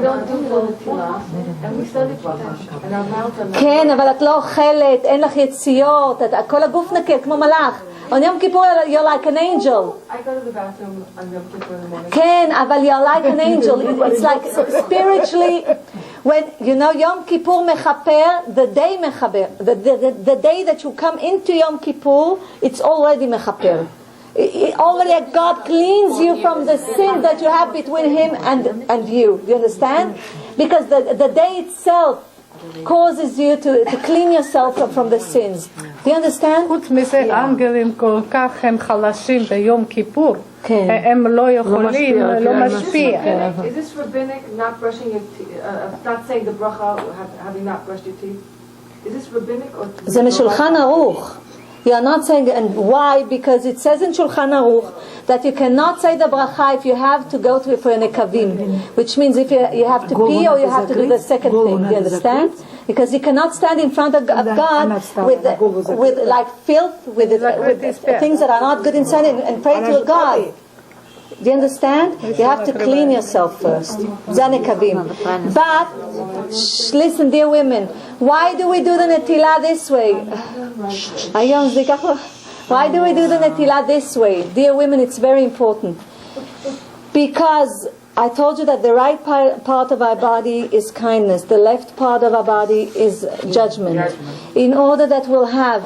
[SPEAKER 2] don't do netilah, and we study and our mouth and
[SPEAKER 1] כן, אבל את לא אוכלת, אין לך יציאות, כל הגוף נקי כמו מלאך. On Yom Kippur you're like an angel.
[SPEAKER 2] I go to the bathroom on Yom Kippur in the morning.
[SPEAKER 1] כן, אבל you're like an angel. It's like spiritually, when you know Yom Kippur mechaper, the day mechaper, the day that you come into Yom Kippur, it's already mechaper. Already God cleans you from the sin that you have between Him and you. Do you understand? Because the day itself causes you to clean yourself from the sins. Do you understand?
[SPEAKER 8] חוץ מזה, אנגלים כל כך הם חלשים ביום כיפור. הם לא יכולים, לא משפיע.
[SPEAKER 2] Is this rabbinic not brushing your teeth, not saying the bracha, having not brushed your teeth? Is this rabbinic or?
[SPEAKER 1] זה משולחן ערוך. You are not saying, and why? Because it says in Shulchan Aruch that you cannot say the bracha if you have to go to for a nekavim, which means if you have to pee or you have to do the second thing. Do you understand? Because you cannot stand in front of God with like filth, with things that are not good inside and pray to God. Do you understand? You have to clean yourself first. But listen, dear women, why do we do the netilah this way? Why do we do the netilah this way? Dear women, it's very important. Because I told you that the right part of our body is kindness. The left part of our body is judgment. In order that we'll have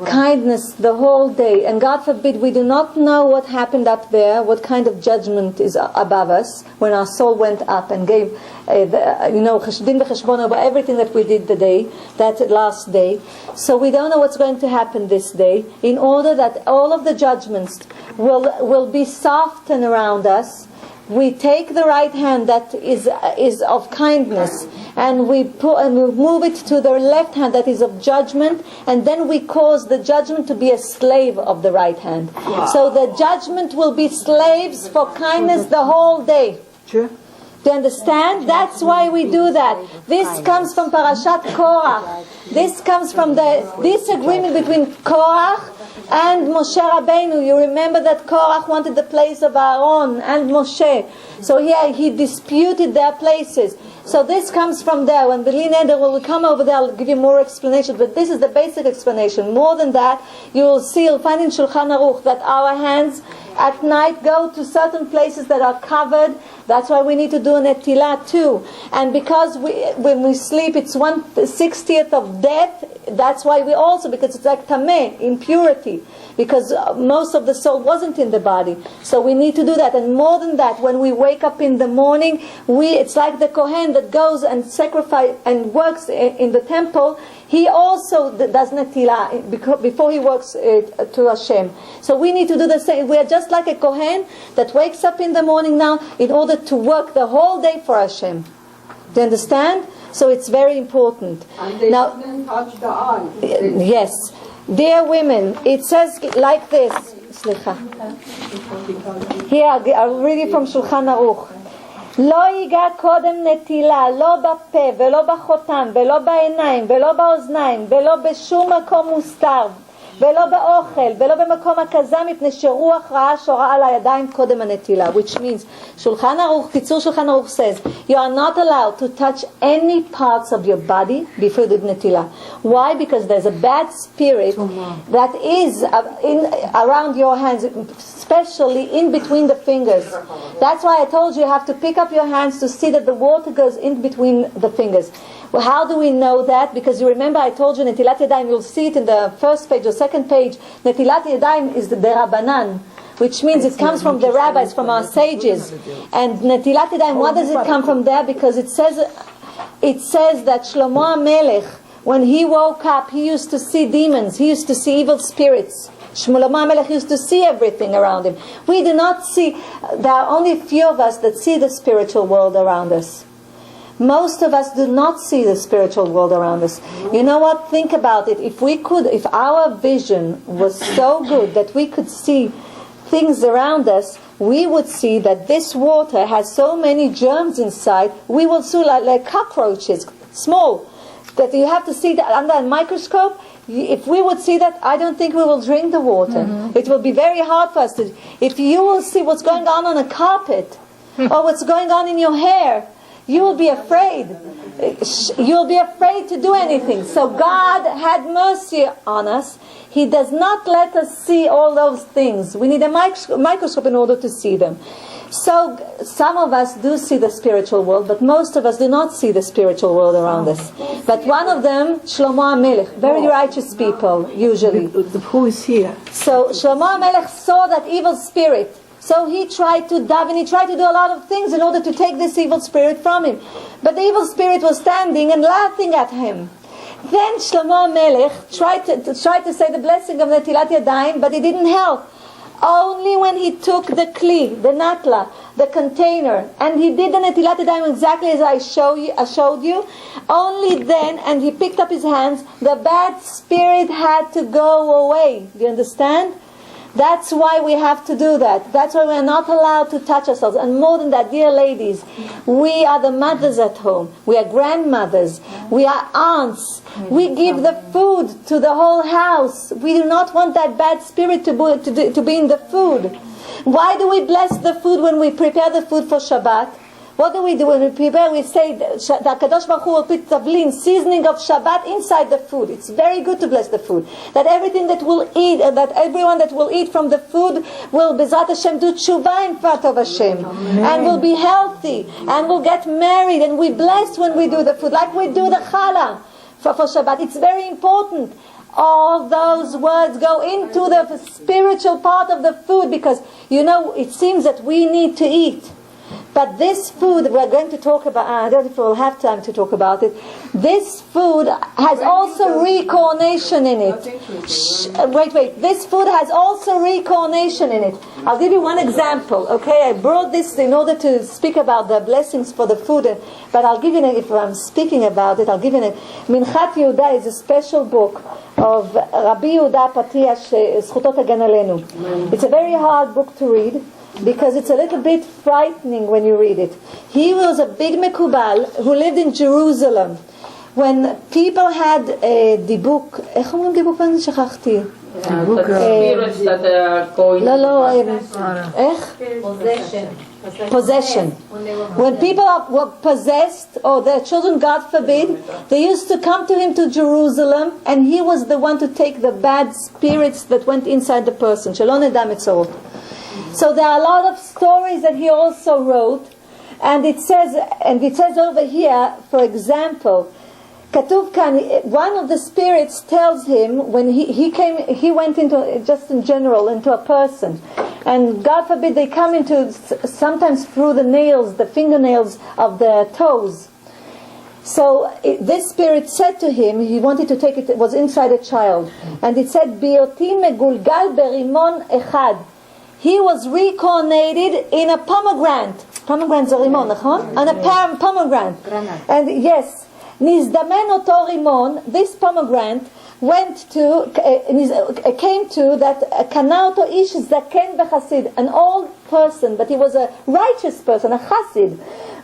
[SPEAKER 1] kindness the whole day. And God forbid we do not know what happened up there, what kind of judgment is above us when our soul went up and gave din v'cheshbon over everything that we did that last day. So we don't know what's going to happen this day. In order that all of the judgments will be softened around us, we take the right hand that is of kindness, and we move it to the left hand that is of judgment, and then we cause the judgment to be a slave of the right hand. Wow. So the judgment will be slaves for kindness the whole day.
[SPEAKER 5] Sure.
[SPEAKER 1] Do you understand? That's why we do that. This comes from Parashat Korach. This comes from the disagreement between Korach and Moshe Rabbeinu. You remember that Korach wanted the place of Aaron and Moshe. So here he disputed their places. So this comes from there. When Beli Neder will come over there, I'll give you more explanation. But this is the basic explanation. More than that, you'll find in Shulchan Aruch that our hands at night go to certain places that are covered. That's why we need to do an etilah too. And because when we sleep, it's 1/60th of death. That's why we also, because it's like tameh, impurity. Because most of the soul wasn't in the body. So we need to do that. And more than that, when we wake up in the morning, it's like the Kohen that goes and sacrifices and works in the temple. He also does netilah before he works to Hashem. So we need to do the same. We are just like a Kohen that wakes up in the morning now in order to work the whole day for Hashem. Do you understand? So it's very important.
[SPEAKER 9] And they
[SPEAKER 1] now,
[SPEAKER 9] didn't touch the eye.
[SPEAKER 1] Yes. Dear women, it says like this. Here, I'll read it from Shulchan Aruch. לא ייגע קודם נטילה, לא בפה ולא בחותם ולא בעיניים ולא באוזניים ולא בשום מקום מוסתר ולא באוכל ולא במקום הכזה מפני שרוח רעה שורה על הידיים קודם הנטילה, which means שולחן ערוך, קיצור שולחן ערוך says you are not allowed to touch any parts of your body before the נטילה. Why? Because there's a bad spirit that is around your hands, especially in between the fingers. That's why I told you have to pick up your hands to see that the water goes in between the fingers. Well, how do we know that? Because you remember I told you Netilat Yadayim, you'll see it in the first page or second page. Netilat Yadayim is the Rabbanan, which means it comes from the rabbis, from our sages. And Netilat Yadayim, what does it come from there? Because it says that Shlomo HaMelech, when he woke up, he used to see demons, he used to see evil spirits. Shlomo HaMelech used to see everything around him. We do not see, there are only a few of us that see the spiritual world around us. Most of us do not see the spiritual world around us. You know what? Think about it. If our vision was so good that we could see things around us, we would see that this water has so many germs inside, we will see like cockroaches, small, that you have to see that under a microscope. If we would see that, I don't think we will drink the water. It will be very hard for us to. If you will see what's going on a carpet, or what's going on in your hair, you will be afraid. You'll be afraid to do anything. So God had mercy on us. He does not let us see all those things. We need a microscope in order to see them. So some of us do see the spiritual world, but most of us do not see the spiritual world around us. But one of them, Shlomo HaMelech, very righteous people, usually.
[SPEAKER 5] Who is here?
[SPEAKER 1] So Shlomo HaMelech saw that evil spirit. So he tried to daven, he tried to do a lot of things in order to take this evil spirit from him. But the evil spirit was standing and laughing at him. Then Shlomo HaMelech tried to say the blessing of Netilat Yadayim, but it didn't help. Only when he took the kli, the natla, the container, and he did the Netilat Yadayim exactly as I showed you, only then, and he picked up his hands, the bad spirit had to go away. Do you understand? That's why we have to do that. That's why we are not allowed to touch ourselves. And more than that, dear ladies, we are the mothers at home. We are grandmothers. We are aunts. We give the food to the whole house. We do not want that bad spirit to be in the food. Why do we bless the food when we prepare the food for Shabbat? What do? When we prepare, we say that HaKadosh Baruch Hu will put tavlin, seasoning of Shabbat inside the food. It's very good to bless the food. That everything that will eat, that everyone that will eat from the food will Bezrat Hashem do tshuva in front of Hashem. Amen. And will be healthy, and will get married, and we bless when we do the food, like we do the challah for Shabbat. It's very important. all those words go into the spiritual part of the food, because, it seems that we need to eat. But this food, we're going to talk about, I don't know if we'll have time to talk about it. This food has also reincarnation in it. Wait. This food has also reincarnation in it. I'll give you one example, okay? I brought this in order to speak about the blessings for the food, but I'll give you, if I'm speaking about it, I'll give you Minchat Yehuda is a special book of Rabbi Yehuda Patiash, Zchutot Hagan Aleinu. It's a very hard book to read, because it's a little bit frightening when you read it. He was a big Mekubal who lived in Jerusalem. When people had דיבוק, איך אומרים דיבוק באנגלית? שכחתי.
[SPEAKER 7] spirits that are going.
[SPEAKER 1] איך? Possession. When people were possessed, or their children, God forbid, they used to come to him to Jerusalem, and he was the one to take the bad spirits that went inside the person. שלא נדע מצרות. So there are a lot of stories that he also wrote, and it says over here, for example, כתוב כאן, one of the spirits tells him, when he went into, just in general, into a person, and God forbid they come into, sometimes through the nails, the fingernails of the toes. So this spirit said to him, he wanted to take it was inside a child, and it said, ביותי מגולגל ברימון אחד. He was reincarnated in a pomegranate. Pomegranate זה רימון, נכון? On a pomegranate. And yes, נזדמן אותו רימון, this pomegranate came to that קנה אותו איש זקן וחסיד, an old person, but he was a righteous person, a chassid,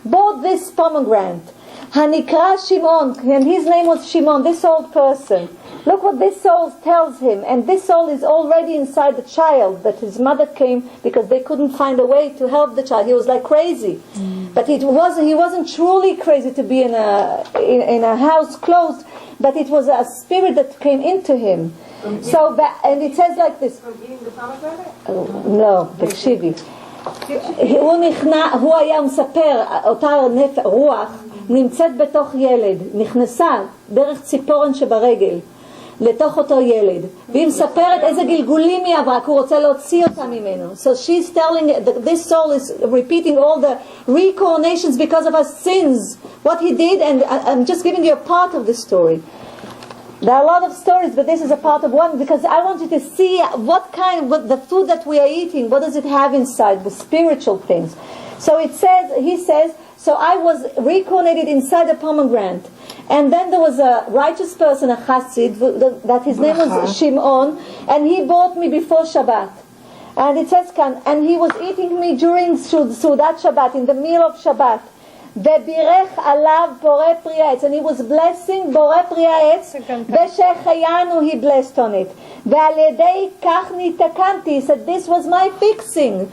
[SPEAKER 1] bought this pomegranate. הנקרא שמעון, and his name was Shimon, this old person. Look what this soul tells him, and this soul is already inside the child, that his mother came because they couldn't find a way to help the child. He was like crazy. But he wasn't truly crazy to be in a house closed, but it was a spirit that came into him. So, and it says like this.
[SPEAKER 2] From eating the pomegranate?
[SPEAKER 1] No, תקשיבי. הוא היה מספר, אותה רוח נמצאת בתוך ילד, נכנסה דרך ציפורן שברגל לתוך אותו ילד, והיא מספרת איזה גלגולים היא עברה, כי הוא רוצה להוציא אותה ממנו. So she's telling that this soul is repeating all the reincarnations because of her sins, what he did, and I'm just giving you a part of the story. There are a lot of stories, but this is a part of one, because I want you to see what the food that we are eating, what does it have inside, the spiritual things. So he says, so I was reincarnated inside a pomegranate. And then there was a righteous person, a chassid, that his name was Shimon, and he bought me before Shabbat. And it says, and he was eating me during Sudat Shabbat, in the meal of Shabbat. ובירך עליו בורא פרי העץ, and he was blessing בורא פרי העץ, ושחיינו he blessed on it. ועל ידי כך נתקנתי, he said this was my fixing.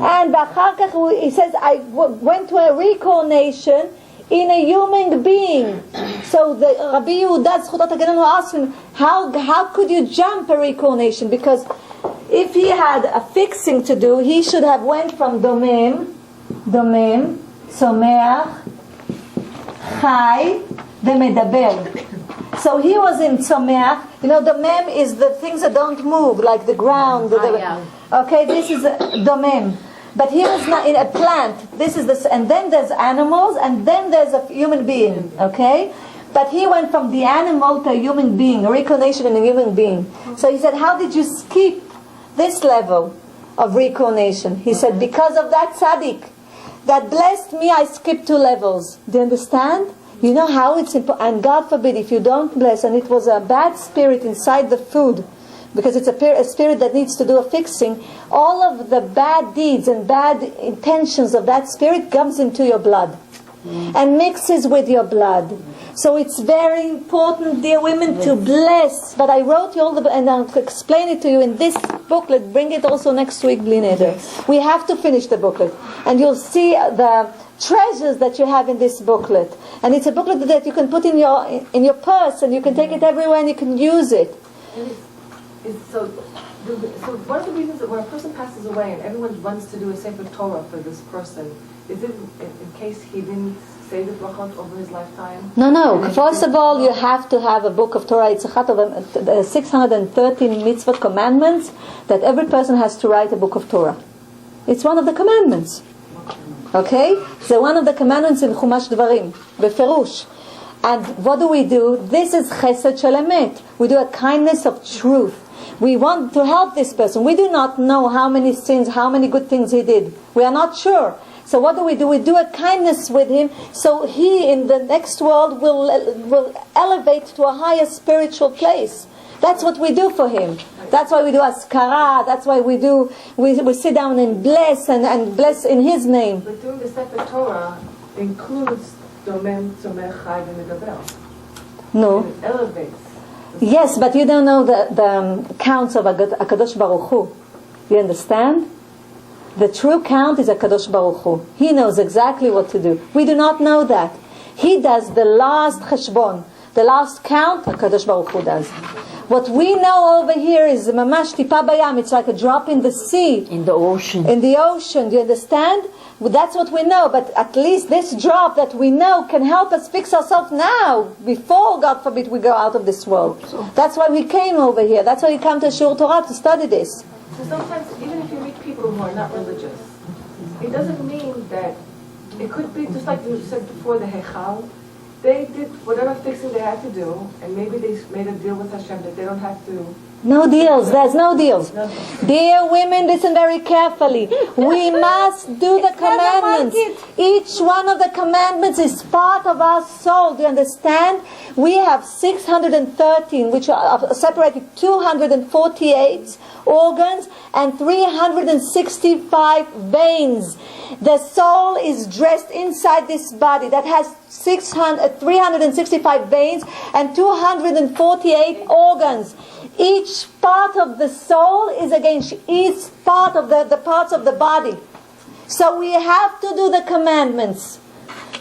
[SPEAKER 1] And ואחר כך he says I went to a reincarnation in a human being. So the Rabbi Yehuda Zchutot Hagan Aleinu asked him, how could you jump a reincarnation? Because if he had a fixing to do, he should have went from domem, צומח, חי ומדבר. So he was in צומח. Domem is the things that don't move, like the ground. Okay, this is domem. But he was not in a plant. This is this, and then there's animals, and then there's a human being. Okay, but he went from the animal to a human being, a reincarnation in a human being. So he said, how did you skip this level of reincarnation? He said, because of that tzaddik that blessed me, I skipped 2 levels. Do you understand? You know how it's important. And God forbid, if you don't bless, and it was a bad spirit inside the food, because it's a spirit that needs to do a fixing, all of the bad deeds and bad intentions of that spirit comes into your blood and mixes with your blood. So it's very important, dear women, to bless. But I wrote you all and I'll explain it to you in this booklet. Bring it also next week, Bli Neder. We have to finish the booklet, and you'll see the treasures that you have in this booklet. And it's a booklet that you can put in your purse, and you can take it everywhere, and you can use it.
[SPEAKER 2] So one of the reasons that when a person passes away and everyone runs to do a Sefer Torah for this person, is it in case he didn't say the brachot over his lifetime?
[SPEAKER 1] No. First of all, you have to have a book of Torah. It's a 613 mitzvot commandments that every person has to write a book of Torah. It's one of the commandments. Okay? So one of the commandments in Chumash Dvarim, beferush. And what do? This is chesed shel emet. We do a kindness of truth. We want to help this person. We do not know how many sins, how many good things he did. We are not sure. So what do? We do a kindness with him, so he in the next world will elevate to a higher spiritual place. That's what we do for him. That's why we do askara. That's why we sit down and bless and bless in his name.
[SPEAKER 2] But doing the Sefer Torah includes domem, tzomech, chai, v'medaber.
[SPEAKER 1] No.
[SPEAKER 2] It elevates.
[SPEAKER 1] Yes, but you don't know the counts of HaKadosh Baruch Hu. You understand? The true count is HaKadosh Baruch Hu. He knows exactly what to do. We do not know that. He does the last cheshbon. The last count, HaKadosh Baruch Hu does. What we know over here is mamash tipa bayam. It's like a drop in the sea.
[SPEAKER 6] In the ocean.
[SPEAKER 1] In the ocean. Do you understand? Well, that's what we know. But at least this drop that we know can help us fix ourselves now, before, God forbid, we go out of this world. That's why we came over here. That's why we come to Shur Torah to study this.
[SPEAKER 2] So sometimes, even if you meet people who are not religious, it doesn't mean that it could be just like you said before, the Hechal. They did whatever fixing they had to do, and maybe they made a deal with Hashem that they don't have to.
[SPEAKER 1] No deals. There's no deals. Dear women, listen very carefully. We must do the commandments. Each one of the commandments is part of our soul. Do you understand? We have 613, which are separated 248 organs and 365 veins. The soul is dressed inside this body that has 365 veins and 248 organs. Each part of the soul is against each part of the parts of the body. So we have to do the commandments.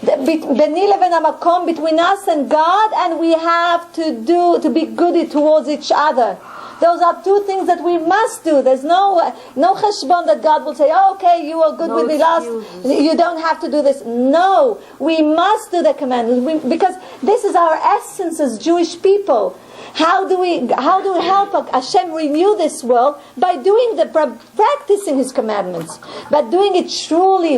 [SPEAKER 1] Between us and God, and we have to be good towards each other. Those are two things that we must do. There's no cheshbon that God will say, oh, okay, you are good with the last, you don't have to do this. No, we must do the commandments because this is our essence as Jewish people. How do we help Hashem renew this world? By practicing His commandments, by doing it truly,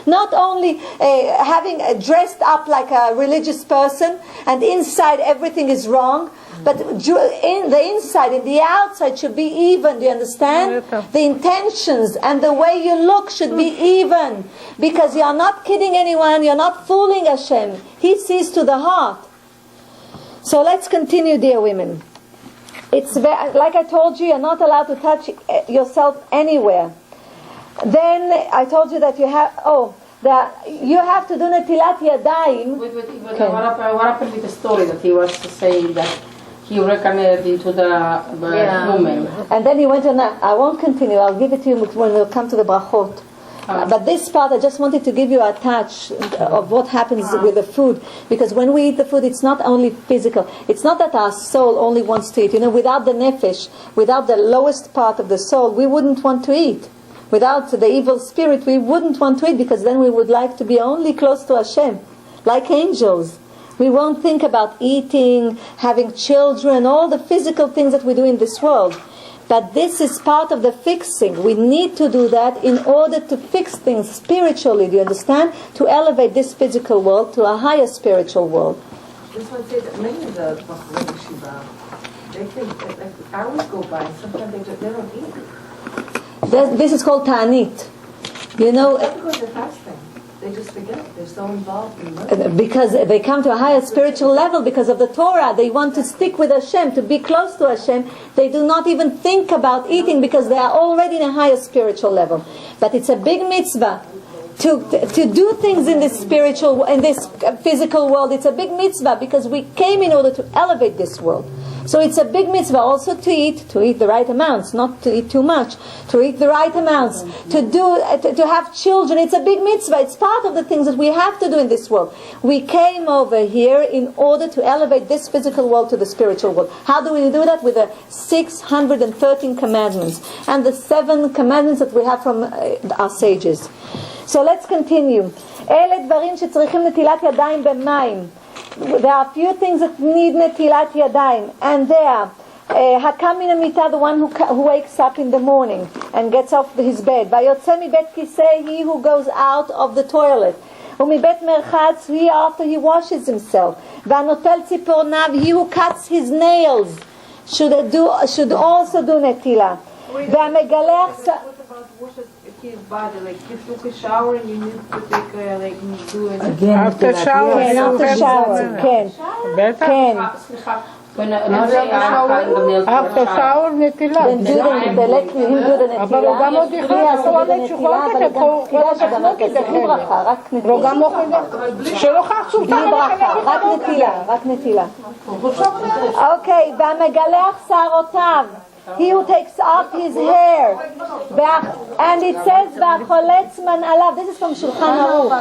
[SPEAKER 1] not only having dressed up like a religious person and inside everything is wrong, but in the inside and the outside should be even. Do you understand? The intentions and the way you look should be even, because you are not kidding anyone, you are not fooling Hashem. He sees to the heart. So let's continue, dear women. It's like I told you, you're not allowed to touch yourself anywhere. Then I told you that you have to do netilat yadayim.
[SPEAKER 7] Wait, what happened with the story that he was saying that he reincarnated into the human?
[SPEAKER 1] And then he went on. I won't continue. I'll give it to you when we'll come to the brachot. But this part, I just wanted to give you a touch of what happens with the food. Because when we eat the food, it's not only physical. It's not that our soul only wants to eat. Without the nefesh, without the lowest part of the soul, we wouldn't want to eat. Without the evil spirit, we wouldn't want to eat, because then we would like to be only close to Hashem, like angels. We won't think about eating, having children, all the physical things that we do in this world. But this is part of the fixing. We need to do that in order to fix things spiritually, do you understand? To elevate this physical world to a higher spiritual world.
[SPEAKER 2] This one says that many of the Bachur Yeshiva, they think that like hours go by and sometimes they don't eat.
[SPEAKER 1] This is called ta'anit.
[SPEAKER 2] Not because they're fasting. They just forget. They're so involved in learning.
[SPEAKER 1] Because they come to a higher spiritual level because of the Torah. They want to stick with Hashem, to be close to Hashem. They do not even think about eating because they are already in a higher spiritual level. But it's a big mitzvah to do things in this physical world. It's a big mitzvah because we came in order to elevate this world. So it's a big mitzvah also to eat the right amounts, not to eat too much, to eat the right amounts, to have children. It's a big mitzvah. It's part of the things that we have to do in this world. We came over here in order to elevate this physical world to the spiritual world. How do we do that? With the 613 commandments and the 7 commandments that we have from our sages. So let's continue. אלה דברים שצריכים נטילת ידיים במים. There are a few things that need נטילת ידיים, and there, הקם מן המיטה, the one who wakes up in the morning and gets off his bed, והיוצא מבית כיסא, he who goes out of the toilet, ומבית מרחץ, he after he washes himself, והנוטל ציפורניו, he who cuts his nails, should also do נטילה. והמגלח
[SPEAKER 3] his body, like you took a shower and you need to take do it
[SPEAKER 8] after shower.
[SPEAKER 1] כן, after shower, כן.
[SPEAKER 8] בטח.
[SPEAKER 1] כן.
[SPEAKER 8] after shower נטילה.
[SPEAKER 1] Then do the נטילה.
[SPEAKER 8] אבל הוא גם עוד יכנס כל התשובות כדי כל התחנות כדי הוא גם אוכל שלא חשוב
[SPEAKER 1] בלי ברכה, רק נטילה. אוקיי, והמגלח שערותיו, he who takes off his hair, and it says והחולץ מנעליו, this is from שולחן ערוך,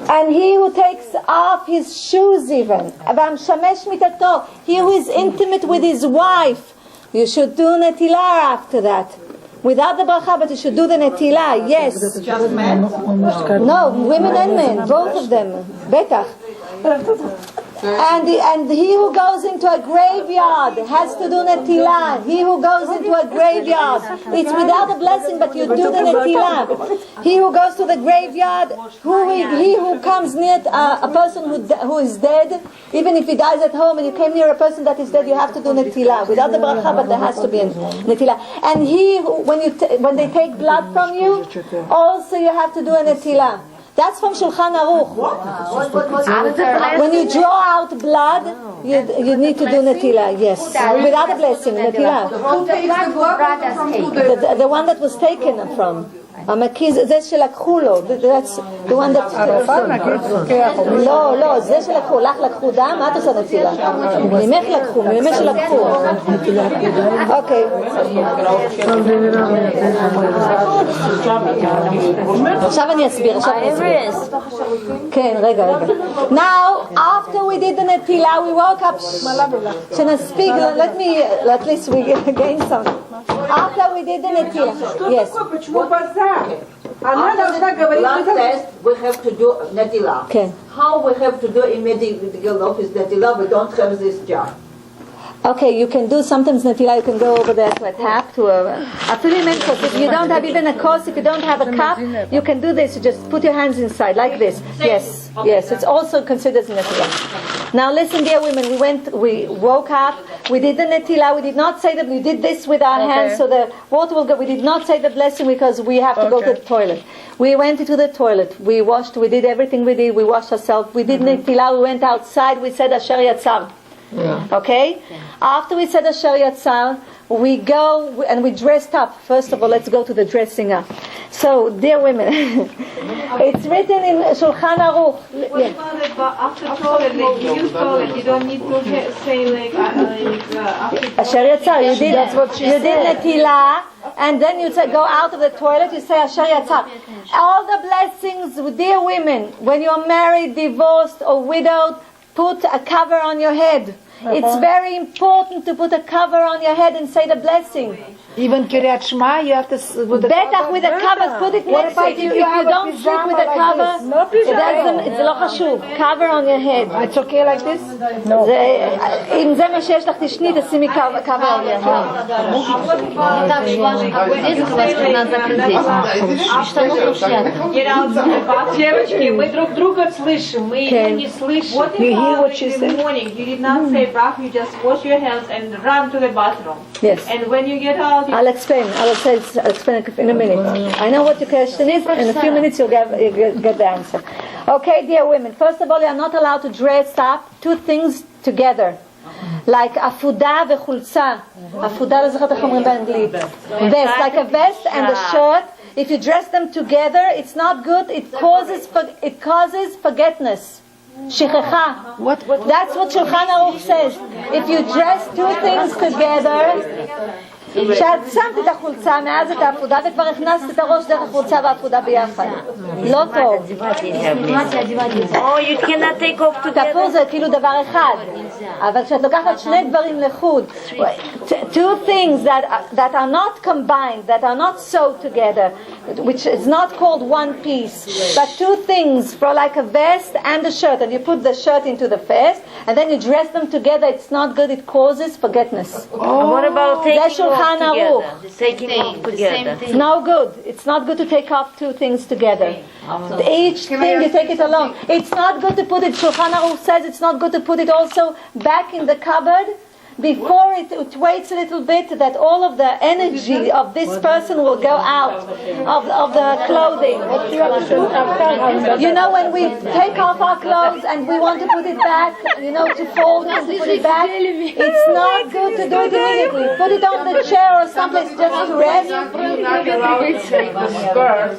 [SPEAKER 1] and he who takes off his shoes even, והמשמש מיטתו, he who is intimate with his wife, you should do נטילה after that. Without the bracha, but you should do the netilah, yes.
[SPEAKER 2] Just men?
[SPEAKER 1] No, women and men, both of them. Betach. And he who goes into a graveyard has to do netilah. He who goes into a graveyard, it's without a blessing, but you do the netilah. He who goes to the graveyard, he who comes near a person who is dead, even if he dies at home and you came near a person that is dead, you have to do netilah. Without the bracha, but there has to be a netilah. And he who, when they take blood from you, also you have to do a netilah. That's from Shulchan Aruch. When you draw out blood, you need to do netilah. Yes, without a blessing, netilah. The one that was taken from. המקיז, זה שלקחו לו, that's the one that... לא, זה שלקחו, לך לקחו דם, מה את עושה נטילה? ממך לקחו, ממך שלקחו. אוקיי. עכשיו אני אסביר, כן, רגע. Now, after we did the netilah, we woke up, שנספיק, let me, at least we gain some. After we did the netilah, yes.
[SPEAKER 9] Blood test, we have to do netilah.
[SPEAKER 1] Okay.
[SPEAKER 9] How we have to do in medical office netilah? We don't have this jar.
[SPEAKER 1] Okay, you can do sometimes netilah. You can go over there to a tap, to a filament. If you don't have even a kos, if you don't have a cup, you can do this. You just put your hands inside like this. Yes, yes. It's also considered netilah. Now listen, dear women. We woke up. We did the netilah. We did not say that we did this with our hands, so the water will go. We did not say the blessing because we have to go to the toilet. We went into the toilet. We washed. We did everything we did. We washed ourselves. We did netilah. We went outside. We said Asher Yatzar. Okay? After we said Asher Yatzar, we go and we dressed up. First of all, let's go to the dressing up. So, dear women, it's written in Shulchan Aruch.
[SPEAKER 3] What about it after toilet, like you use toilet, you don't need to say after
[SPEAKER 1] Asher Yatzar, you did netilah, and then you go out of the toilet, you say Asher Yatzar. All the blessings, dear women, when you're married, divorced, or widowed, put a cover on your head. It's very important to put a cover on your head and say the blessing.
[SPEAKER 5] Even Kiryat Shema, you have to with the
[SPEAKER 1] cover. With the cover, put it next to you. If you don't sleep with a cover, it's לא חשוב. Cover on your head.
[SPEAKER 5] It's okay like this? No.
[SPEAKER 1] אם זה מה שיש לך, תשני, תשימי cover on your head.
[SPEAKER 3] Девочки, мы друг друга слышим, мы ее не слышим. What about in the morning? You did not say brach, you just wash your hands and run to the bathroom.
[SPEAKER 1] Yes.
[SPEAKER 3] And when you get out,
[SPEAKER 1] I'll explain in a minute. I know what your question is. In a few minutes you'll get the answer. Okay, dear women. First of all, you are not allowed to dress up two things together. Like afuda vechulza. Afuda, לזכרת איך אומרים באנגלית. Vest, like a vest and a shirt. If you dress them together, it's not good. It causes forgetfulness. Shichecha. That's what Shulchan Aruch says. If you dress two things together, שאת שמת את החולצה מאז את העפודה וכבר הכנסת את הראש דרך החולצה והעפודה ביחד. לא טוב.
[SPEAKER 6] Oh, you cannot take off together.
[SPEAKER 1] תפור זה כאילו דבר אחד. אבל כשאת לוקחת שני דברים לחוד, two things that are not combined, that are not sewed together, which is not called one piece, but two things, for like a vest and a shirt, and you put the shirt into the vest, and then you dress them together, it's not good, it causes forgetfulness.
[SPEAKER 6] What about taking off
[SPEAKER 1] Shulchan
[SPEAKER 6] together?
[SPEAKER 1] Aruch.
[SPEAKER 6] Taking off together.
[SPEAKER 1] It's no good. It's not good to take off two things together. Each thing you take it alone. It's not good to put it, Shulchan Aruch says it's not good to put it also back in the cupboard before it waits a little bit, that all of the energy of this person will go out of the clothing. You know, when we take off our clothes and we want to put it back, you know, to fold it and to put it back, it's not good to do it immediately. Put it on the chair or someplace just to rest.
[SPEAKER 4] You're not allowed to take the skirt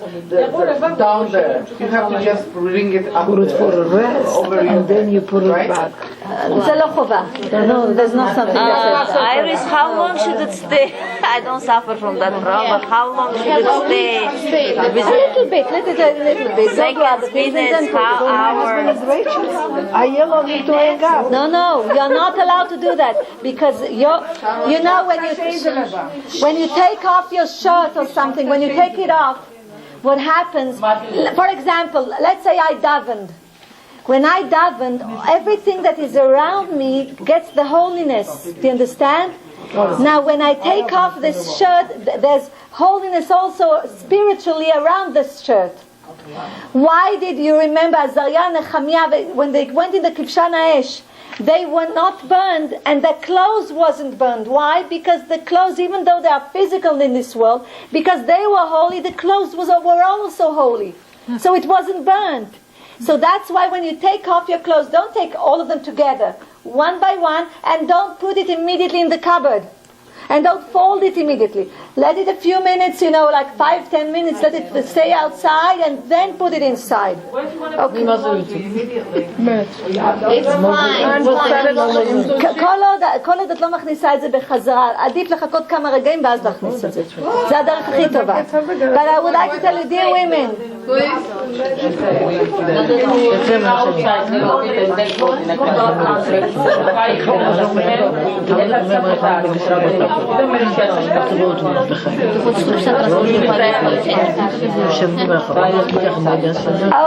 [SPEAKER 4] down there. You have to just bring it up.
[SPEAKER 5] Put it for a rest,
[SPEAKER 4] over
[SPEAKER 5] and then you put it
[SPEAKER 4] right?
[SPEAKER 5] back.
[SPEAKER 1] זה לא חובה. No, there's not something that says that.
[SPEAKER 6] Iris, how long should it stay? I don't suffer from that problem, but how long should it stay?
[SPEAKER 1] A little bit. Don't do other things and then
[SPEAKER 6] Minutes,
[SPEAKER 1] put it on.
[SPEAKER 6] hours.
[SPEAKER 5] I yell on you to hang up.
[SPEAKER 1] No, you're not allowed to do that because you know when you take off your shirt or something, when you take it off, what happens? For example, let's say I davened. When I davened, everything that is around me gets the holiness. Do you understand? Now, when I take off this shirt, there's holiness also spiritually around this shirt. Why did you remember Azariah and Nehemiah, when they went in the Kivshan Ha'esh, they were not burned and the clothes wasn't burned. Why? Because the clothes, even though they are physical in this world, because they were holy, the clothes were also holy. So it wasn't burned. So that's why when you take off your clothes, don't take all of them together, one by one, and don't put it immediately in the cupboard. And don't fold it immediately. Let it a few minutes, like 5-10 minutes, let it stay outside and then put it inside. Okay.
[SPEAKER 3] It's fine.
[SPEAKER 1] כל עוד את לא מכניסה את זה בחזרה, עדיף לחכות כמה רגעים ואז להכניס את זה. זה הדרך הכי טובה. But I would like to tell you, dear women,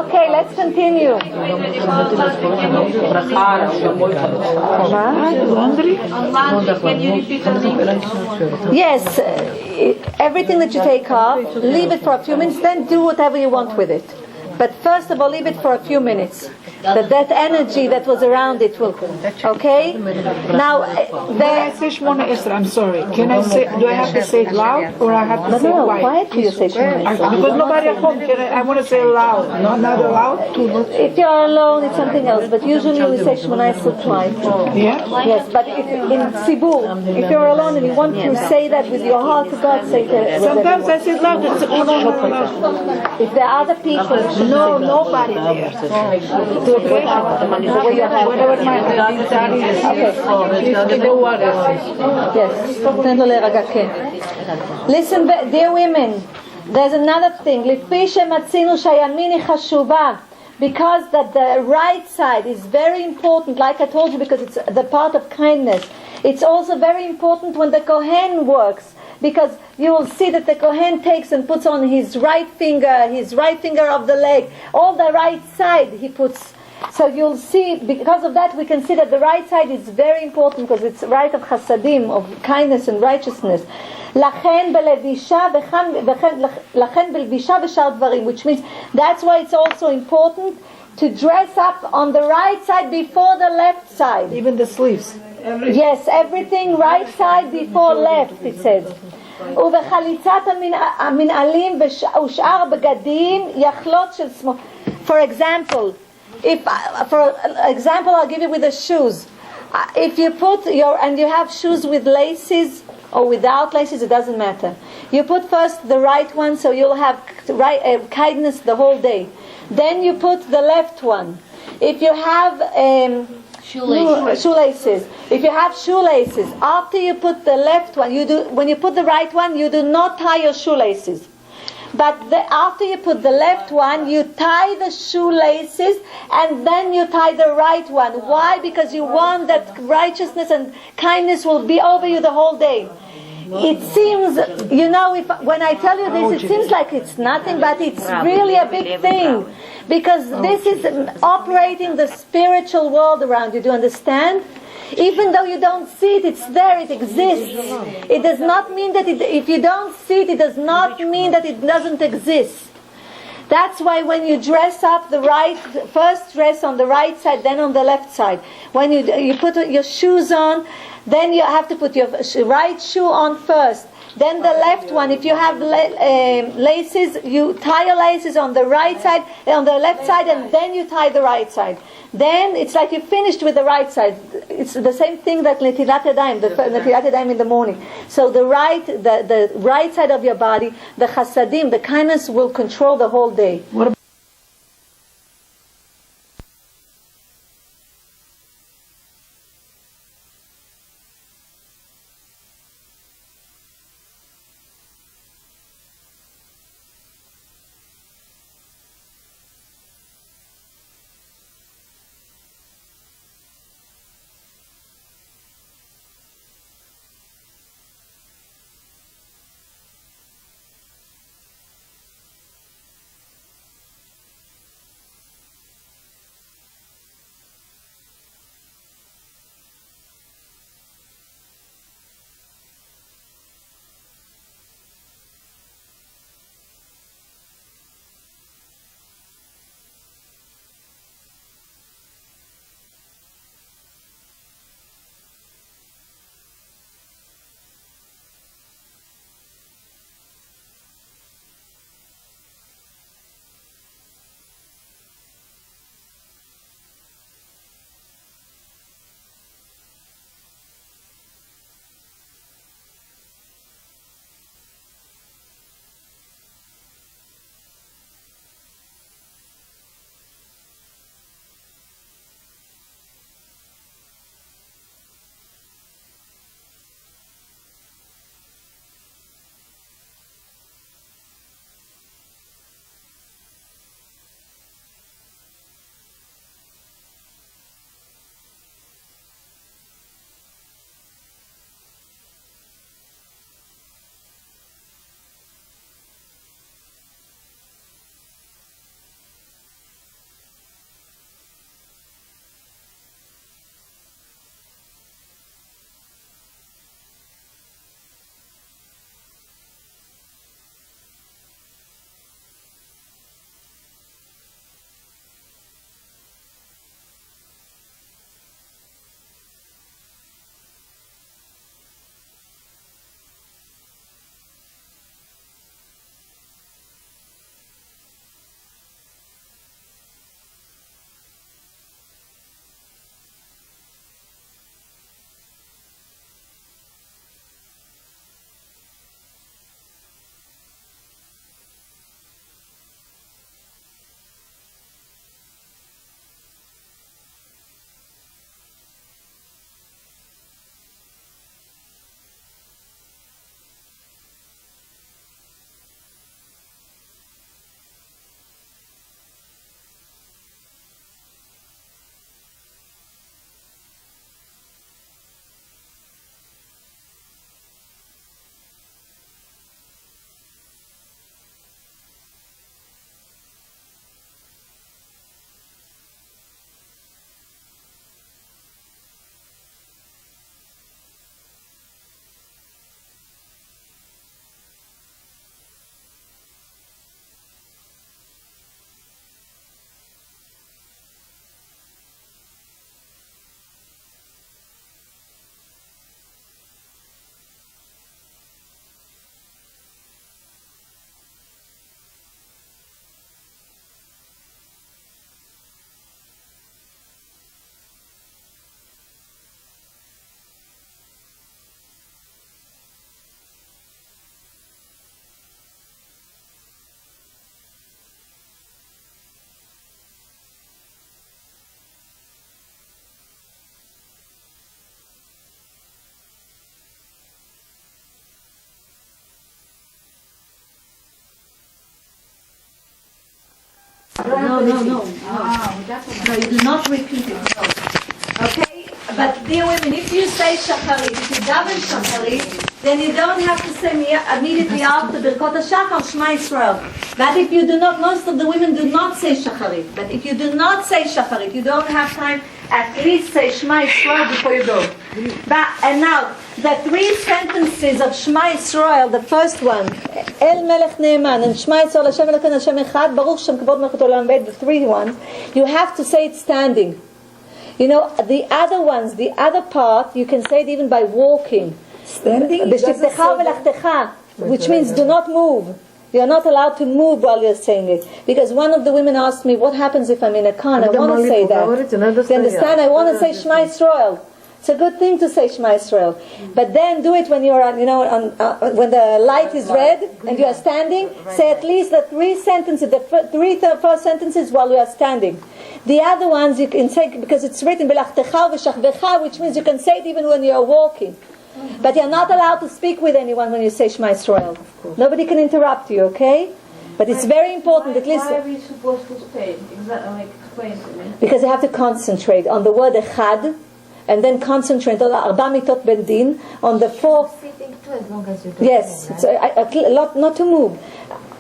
[SPEAKER 1] okay, let's continue. Yes, everything that you take off, leave it for a few minutes, then do whatever you want with it. But first of all, leave it for a few minutes. That energy that was around it will, okay? Now,
[SPEAKER 5] I'm sorry. Can I say? Do I have to say it loud or I have to say it quiet?
[SPEAKER 1] Quietly you say Shemona Esrei.
[SPEAKER 5] Because nobody at home. I want to say it loud. Not allowed.
[SPEAKER 1] If you're alone, it's something else. But usually we say Shemona Esrei quiet.
[SPEAKER 5] Yeah.
[SPEAKER 1] Yes, but if in Tzibur, if you're alone and you want to say that with your heart to God, say it.
[SPEAKER 5] Sometimes I say it loud.
[SPEAKER 1] If there are other people,
[SPEAKER 5] No, nobody there.
[SPEAKER 1] Yes. Listen, dear women, there's another thing. Because that the right side is very important, like I told you, because it's the part of kindness. It's also very important when the Kohen works, because you will see that the Kohen takes and puts on his right finger of the leg, all the right side he puts. So you'll see, because of that we can see that the right side is very important because it's right of chasadim, of kindness and righteousness. לכן בלבישה ושאר דברים, which means that's why it's also important to dress up on the right side before the left side.
[SPEAKER 5] Even the sleeves.
[SPEAKER 1] Yes, everything right side before left, it says. ובחליצת המנעלים ושאר בגדים יחלות של שמאל. For example, I'll give you with the shoes. If you put and you have shoes with laces or without laces, it doesn't matter. You put first the right one, so you'll have kindness the whole day. Then you put the left one. If you have shoelaces. If you have shoelaces, after you put the left one, when you put the right one, you do not tie your shoelaces. But after you put the left one, you tie the shoelaces and then you tie the right one. Why? Because you want that righteousness and kindness will be over you the whole day. It seems, when I tell you this, it seems like it's nothing, but it's really a big thing. Because this is operating the spiritual world around you. Do you understand? Even though you don't see it, it's there, it exists. It does not mean that if you don't see it, it does not mean that it doesn't exist. That's why when you dress up first dress on the right side, then on the left side. When you put your shoes on, then you have to put your right shoe on first. Then the left one, if you have laces, you tie your laces on the right side, on the left side, and then you tie the right side. Then it's like you finished with the right side. It's the same thing that Netilat Yadayim, the Netilat Yadayim in the morning. So the right side of your body, the chasadim, the kindness will control the whole day. No, you do not repeat it. No. Okay? But dear women, if you say shacharit, if you daven shacharit, then you don't have to say immediately after Birkot HaShachar, Shema Yisrael. But if you do not, most of the women do not say shacharit. But if you do not say shacharit, you don't have time, at least say Shema Yisrael before you go. And now, the three sentences of Shema Yisrael, the first one, El Melech Ne'eman, and Shema Yisrael, Hashem Elokeinu Hashem Echad, Baruch Shem Kavod Melchut Olam Ved, the three ones, you have to say it standing. You know, the other ones, the other part, you can say it even by walking.
[SPEAKER 5] Standing?
[SPEAKER 1] Which means do not move. You're not allowed to move while you're saying it. Because one of the women asked me, what happens if I'm in a car and I want to say that? You understand? I want to say Shema Yisrael. It's a good thing to say Shema Yisrael. But then do it when you're on, when the light is red and you are standing. Say at least the three sentences, the first sentences while you are standing. The other ones you can say, because it's written, which means you can say it even when you are walking. But you're not allowed to speak with anyone when you say Shema Yisrael. Nobody can interrupt you, okay? But it's very important at least...
[SPEAKER 3] Why are we supposed to stay? Explain to me.
[SPEAKER 1] Because you have to concentrate on the word Echad, and then concentrate on the Arba Mitot Ben Din, on the four...
[SPEAKER 6] Sitting too, as long as you don't.
[SPEAKER 1] Yes, it's a lot, not to move.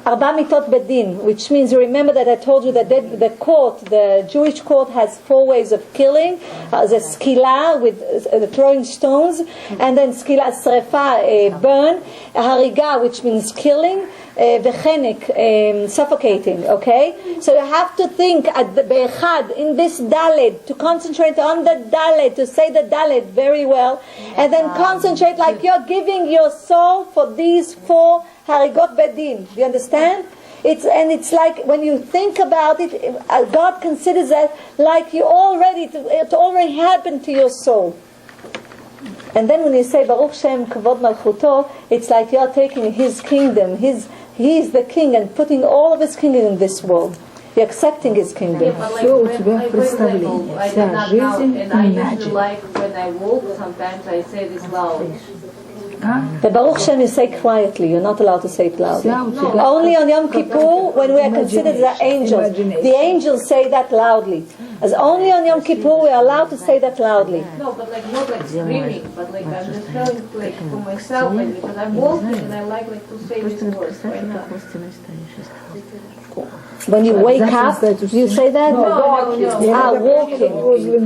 [SPEAKER 1] Arba Mitot Bedin, which means, you remember that I told you that the court, the Jewish court, has four ways of killing. The skila, with throwing stones, and then skila srefa, burn, hariga, which means killing, v'chenek, suffocating, okay? So you have to think at the be'echad, in this daled, to concentrate on the daled, to say the daled very well, and then concentrate like you're giving your soul for these four harigot bedin. Do you understand? It's like when you think about it, God considers that like it already happened to your soul. And then when you say Baruch Shem Kavod Malchuto, it's like you're taking His kingdom, He's the king, and putting all of His kingdom in this world. You're accepting His kingdom.
[SPEAKER 3] But like, for example, I did not know, and I usually like when I walk, sometimes I say this loud.
[SPEAKER 1] The Baruch Shem you say quietly. You're not allowed to say it loudly. Only on Yom Kippur, when we are considered the angels. The angels say that loudly. As only on Yom Kippur we are allowed to say that loudly.
[SPEAKER 3] No, but like not like screaming, but like I'm just telling like for myself, like, because I'm walking and I like to say these words right now.
[SPEAKER 1] When you wake up, you say that?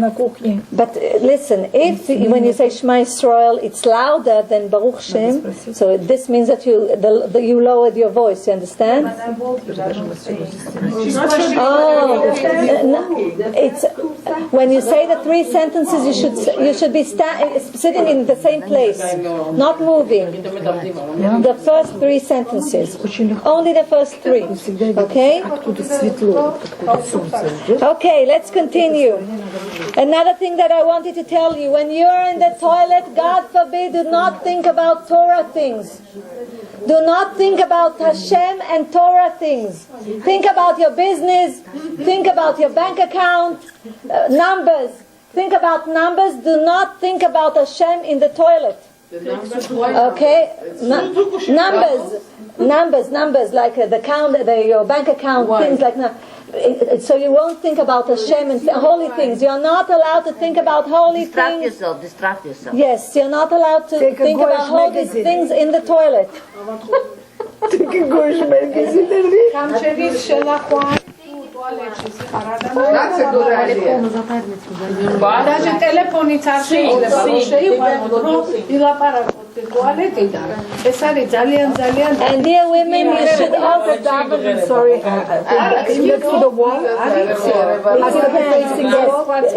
[SPEAKER 1] Walking. But listen, if when you say Shema Yisrael, it's louder than Baruch Shem, so this means that you lowered your voice. You understand?
[SPEAKER 3] But I'm walking. I don't say.
[SPEAKER 1] It's when you say the three sentences, you should be sitting in the same place, not moving. The first three sentences, only the first three. Okay. Okay, let's continue. Another thing that I wanted to tell you, when you're in the toilet, God forbid, do not think about Torah things. Do not think about Hashem and Torah things. Think about your business, think about your bank account, numbers. Think about numbers, do not think about Hashem in the toilet. Okay? Numbers, like the count, your bank account, things like that. So you won't think about Hashem and holy things. You're not allowed to think about holy things.
[SPEAKER 6] Distract yourself.
[SPEAKER 1] Yes, you're not allowed to think about holy things in the toilet.
[SPEAKER 4] That's a good idea.
[SPEAKER 8] Даже телефони царში
[SPEAKER 1] And dear women, you should also daven. Sorry, next to the wall.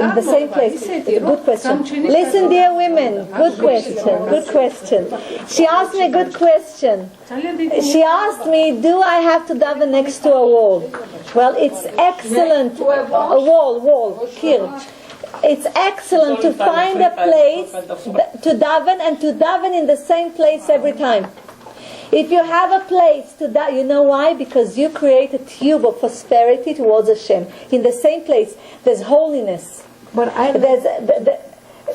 [SPEAKER 1] In the same place. Good question. Listen, dear women. Good question. Good question. She asked me a good question. She asked me, do I have to daven next to a wall? Well, it's excellent. A wall, kir. It's excellent to find a place to daven and to daven in the same place every time. If you have a place to daven, you know why? Because you create a tube of prosperity towards Hashem. In the same place, there's holiness.
[SPEAKER 5] But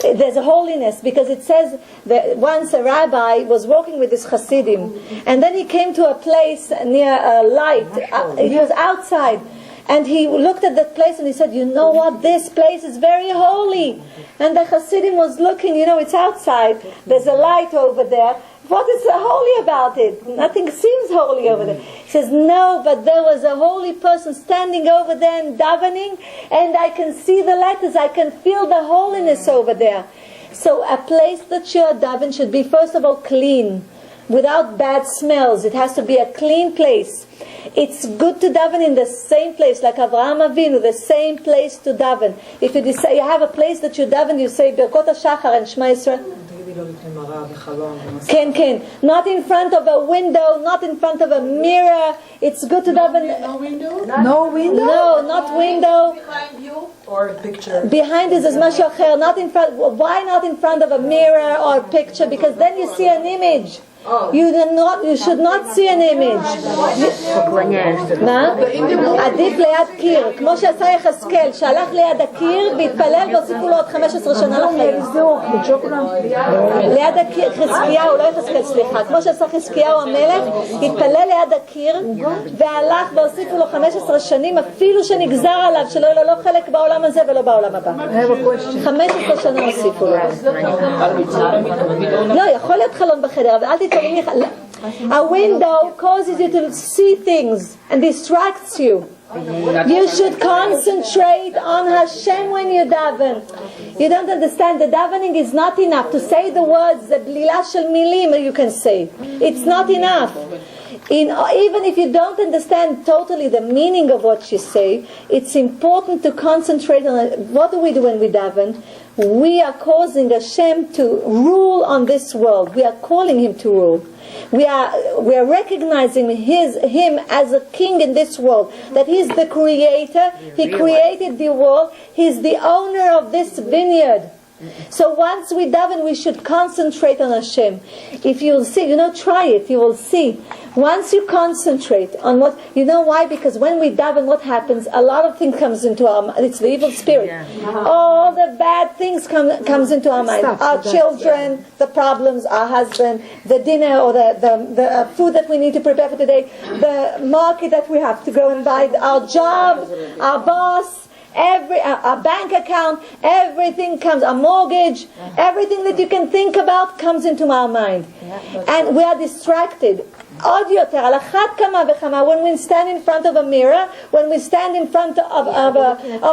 [SPEAKER 1] there's a holiness, because it says that once a rabbi was walking with his Hasidim, and then he came to a place near a light. He was outside, And he looked at that place and he said, you know what, this place is very holy. And the Hasidim was looking, it's outside, there's a light over there. What is so holy about it? Nothing seems holy over there. He says, no, but there was a holy person standing over there and davening, and I can see the letters, I can feel the holiness over there. So a place that you are davening should be, first of all, clean, without bad smells. It has to be a clean place. It's good to daven in the same place, like Avraham Avinu, the same place to daven. If you decide you have a place that you daven, you say Birkot HaShachar and Shema Yisrael. Ken. Not in front of a window, not in front of a mirror. It's good to daven.
[SPEAKER 4] No window?
[SPEAKER 5] No window?
[SPEAKER 1] No, not window.
[SPEAKER 9] Behind you or a picture?
[SPEAKER 1] Behind is much acher. Not in front. Why not in front of a mirror or a picture? Because then you see an image. You should not see an image. מה? עדיף ליד קיר, כמו שעשה יחזקאל, שהלך ליד הקיר והתפלל והוסיפו לו עוד 15 שנה לחיים. ליד הקיר, חזקיהו, לא יחזקאל, סליחה, כמו שעשה חזקיהו המלך, התפלל ליד הקיר והלך והוסיפו לו 15 שנים, אפילו שנגזר עליו שלא יהיה לו לא חלק בעולם הזה ולא בעולם הבא. 15 שנה הוסיפו לו. לא, יכול להיות חלון בחדר, אבל אל תתארים לי. A window causes you to see things and distracts you. You should concentrate on Hashem when you daven. You don't understand, the davening is not enough. To say the words, the blila shel milim, you can say. It's not enough. Even if you don't understand totally the meaning of what you say, it's important to concentrate on it. What do we do when we daven? We are causing Hashem to rule on this world. We are calling Him to rule. We are recognizing Him as a king in this world. That He's the creator. He created the world. He's the owner of this vineyard. So once we daven, we should concentrate on Hashem. If you'll see, try it, you will see. Once you concentrate on what, why? Because when we daven, what happens? A lot of things comes into our mind. It's the evil spirit. All the bad things comes into our mind. Our children, the problems, our husband, the dinner or the food that we need to prepare for today, the market that we have to go and buy, our job, our boss, our bank account, everything comes, a mortgage, everything that you can think about comes into our mind. And we are distracted. When we stand in front of a mirror, when we stand in front of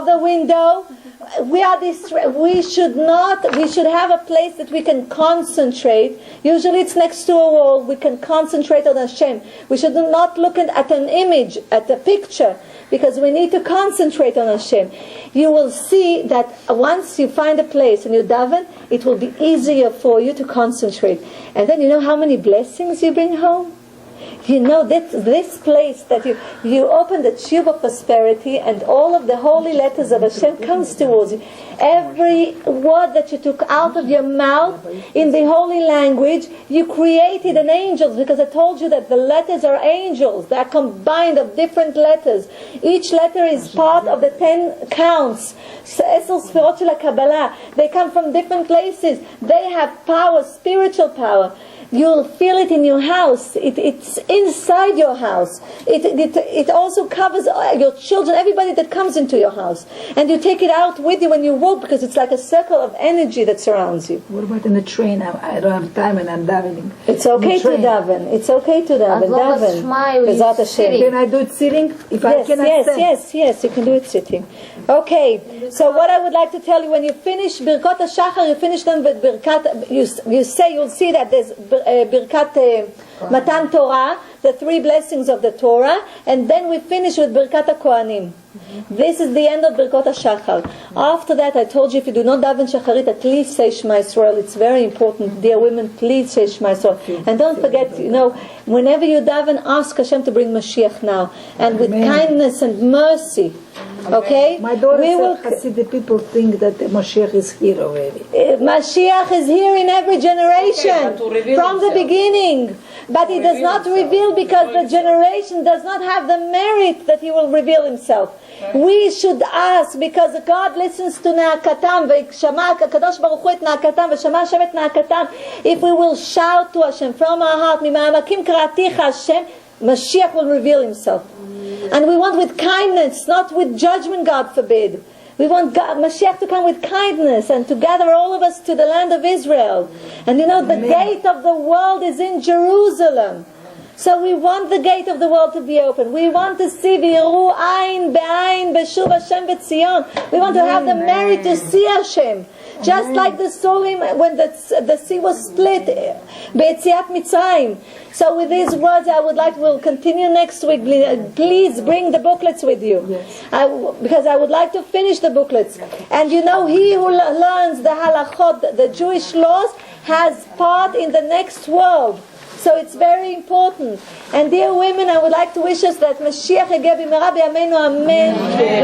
[SPEAKER 1] the window, we should have a place that we can concentrate. Usually it's next to a wall. We can concentrate on Hashem. We should not look at an image, at a picture, because we need to concentrate on Hashem. You will see that once you find a place and you daven, it will be easier for you to concentrate. And then how many blessings you bring home? This place that you open the tube of prosperity and all of the holy letters of Hashem comes towards you. Every word that you took out of your mouth in the holy language, you created an angel, because I told you that the letters are angels. They are combined of different letters. Each letter is part of the 10 counts. They come from different places. They have power, spiritual power. You'll feel it in your house. It's inside your house. It also covers your children, everybody that comes into your house. And you take it out with you when you walk, because it's like a circle of energy that surrounds you.
[SPEAKER 5] What about in the train? I don't have time and I'm davening.
[SPEAKER 1] It's okay to daven. It's okay to daven.
[SPEAKER 6] As long as Shema is sitting.
[SPEAKER 5] Can I do it sitting?
[SPEAKER 1] Yes, you can do it sitting. Okay, so what I would like to tell you, when you finish Birkot HaShachar, you finish them with Birkat, you'll see that there's Birkat Matan Torah, the 3 blessings of the Torah, and then we finish with Birkat HaKohanim. This is the end of Birkot HaShachar. After that, I told you, if you do not daven Shacharit, at least say Shema Yisrael. It's very important. Dear women, please say Shema Yisrael. And don't forget, whenever you daven, ask Hashem to bring Mashiach now. And with kindness and mercy. Okay?
[SPEAKER 5] My daughter said, the people think that the Mashiach is here already.
[SPEAKER 1] Mashiach is here in every generation, from the beginning. But He does not reveal, because the generation does not have the merit that He will reveal Himself. We should ask, because God listens to Na'akatam, Kadosh Baruch Hu et Na'akatam, V'shama Hashem et Na'akatam. If we will shout to Hashem from our heart, Mima'amakim Karaticha Hashem, Mashiach will reveal Himself. And we want with kindness, not with judgment, God forbid. We want God, Mashiach to come with kindness and to gather all of us to the land of Israel. And you know, the gate of the world is in Jerusalem. So we want the gate of the world to be open. We want to see V'iru Ayin Be'ayin B'shuv Hashem B'Tzion. We want to have the merit to see Hashem. Just like the Surim when the sea was split, Be'etziat Mitzrayim. So with these words, I would like, we'll continue next week. Please bring the booklets with you. Because I would like to finish the booklets. And you know, he who learns the halachot, the Jewish laws, has part in the next world. So it's very important. And dear women, I would like to wish us that Mashiach יגיע במהרה בימינו אמן.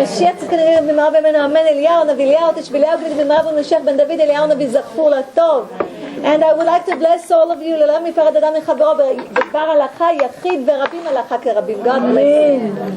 [SPEAKER 1] Mashiach יגיע במהרה בימינו אמן. אליהו נביא אליהו תשביליהו גליד במהרה במשיח בן דוד אליהו נביא זכור לטוב. And I would like to bless all of you. לעולם יפרד אדם מחברו בדבר הלכה יחיד ורבים הלכה כרבים. God bless.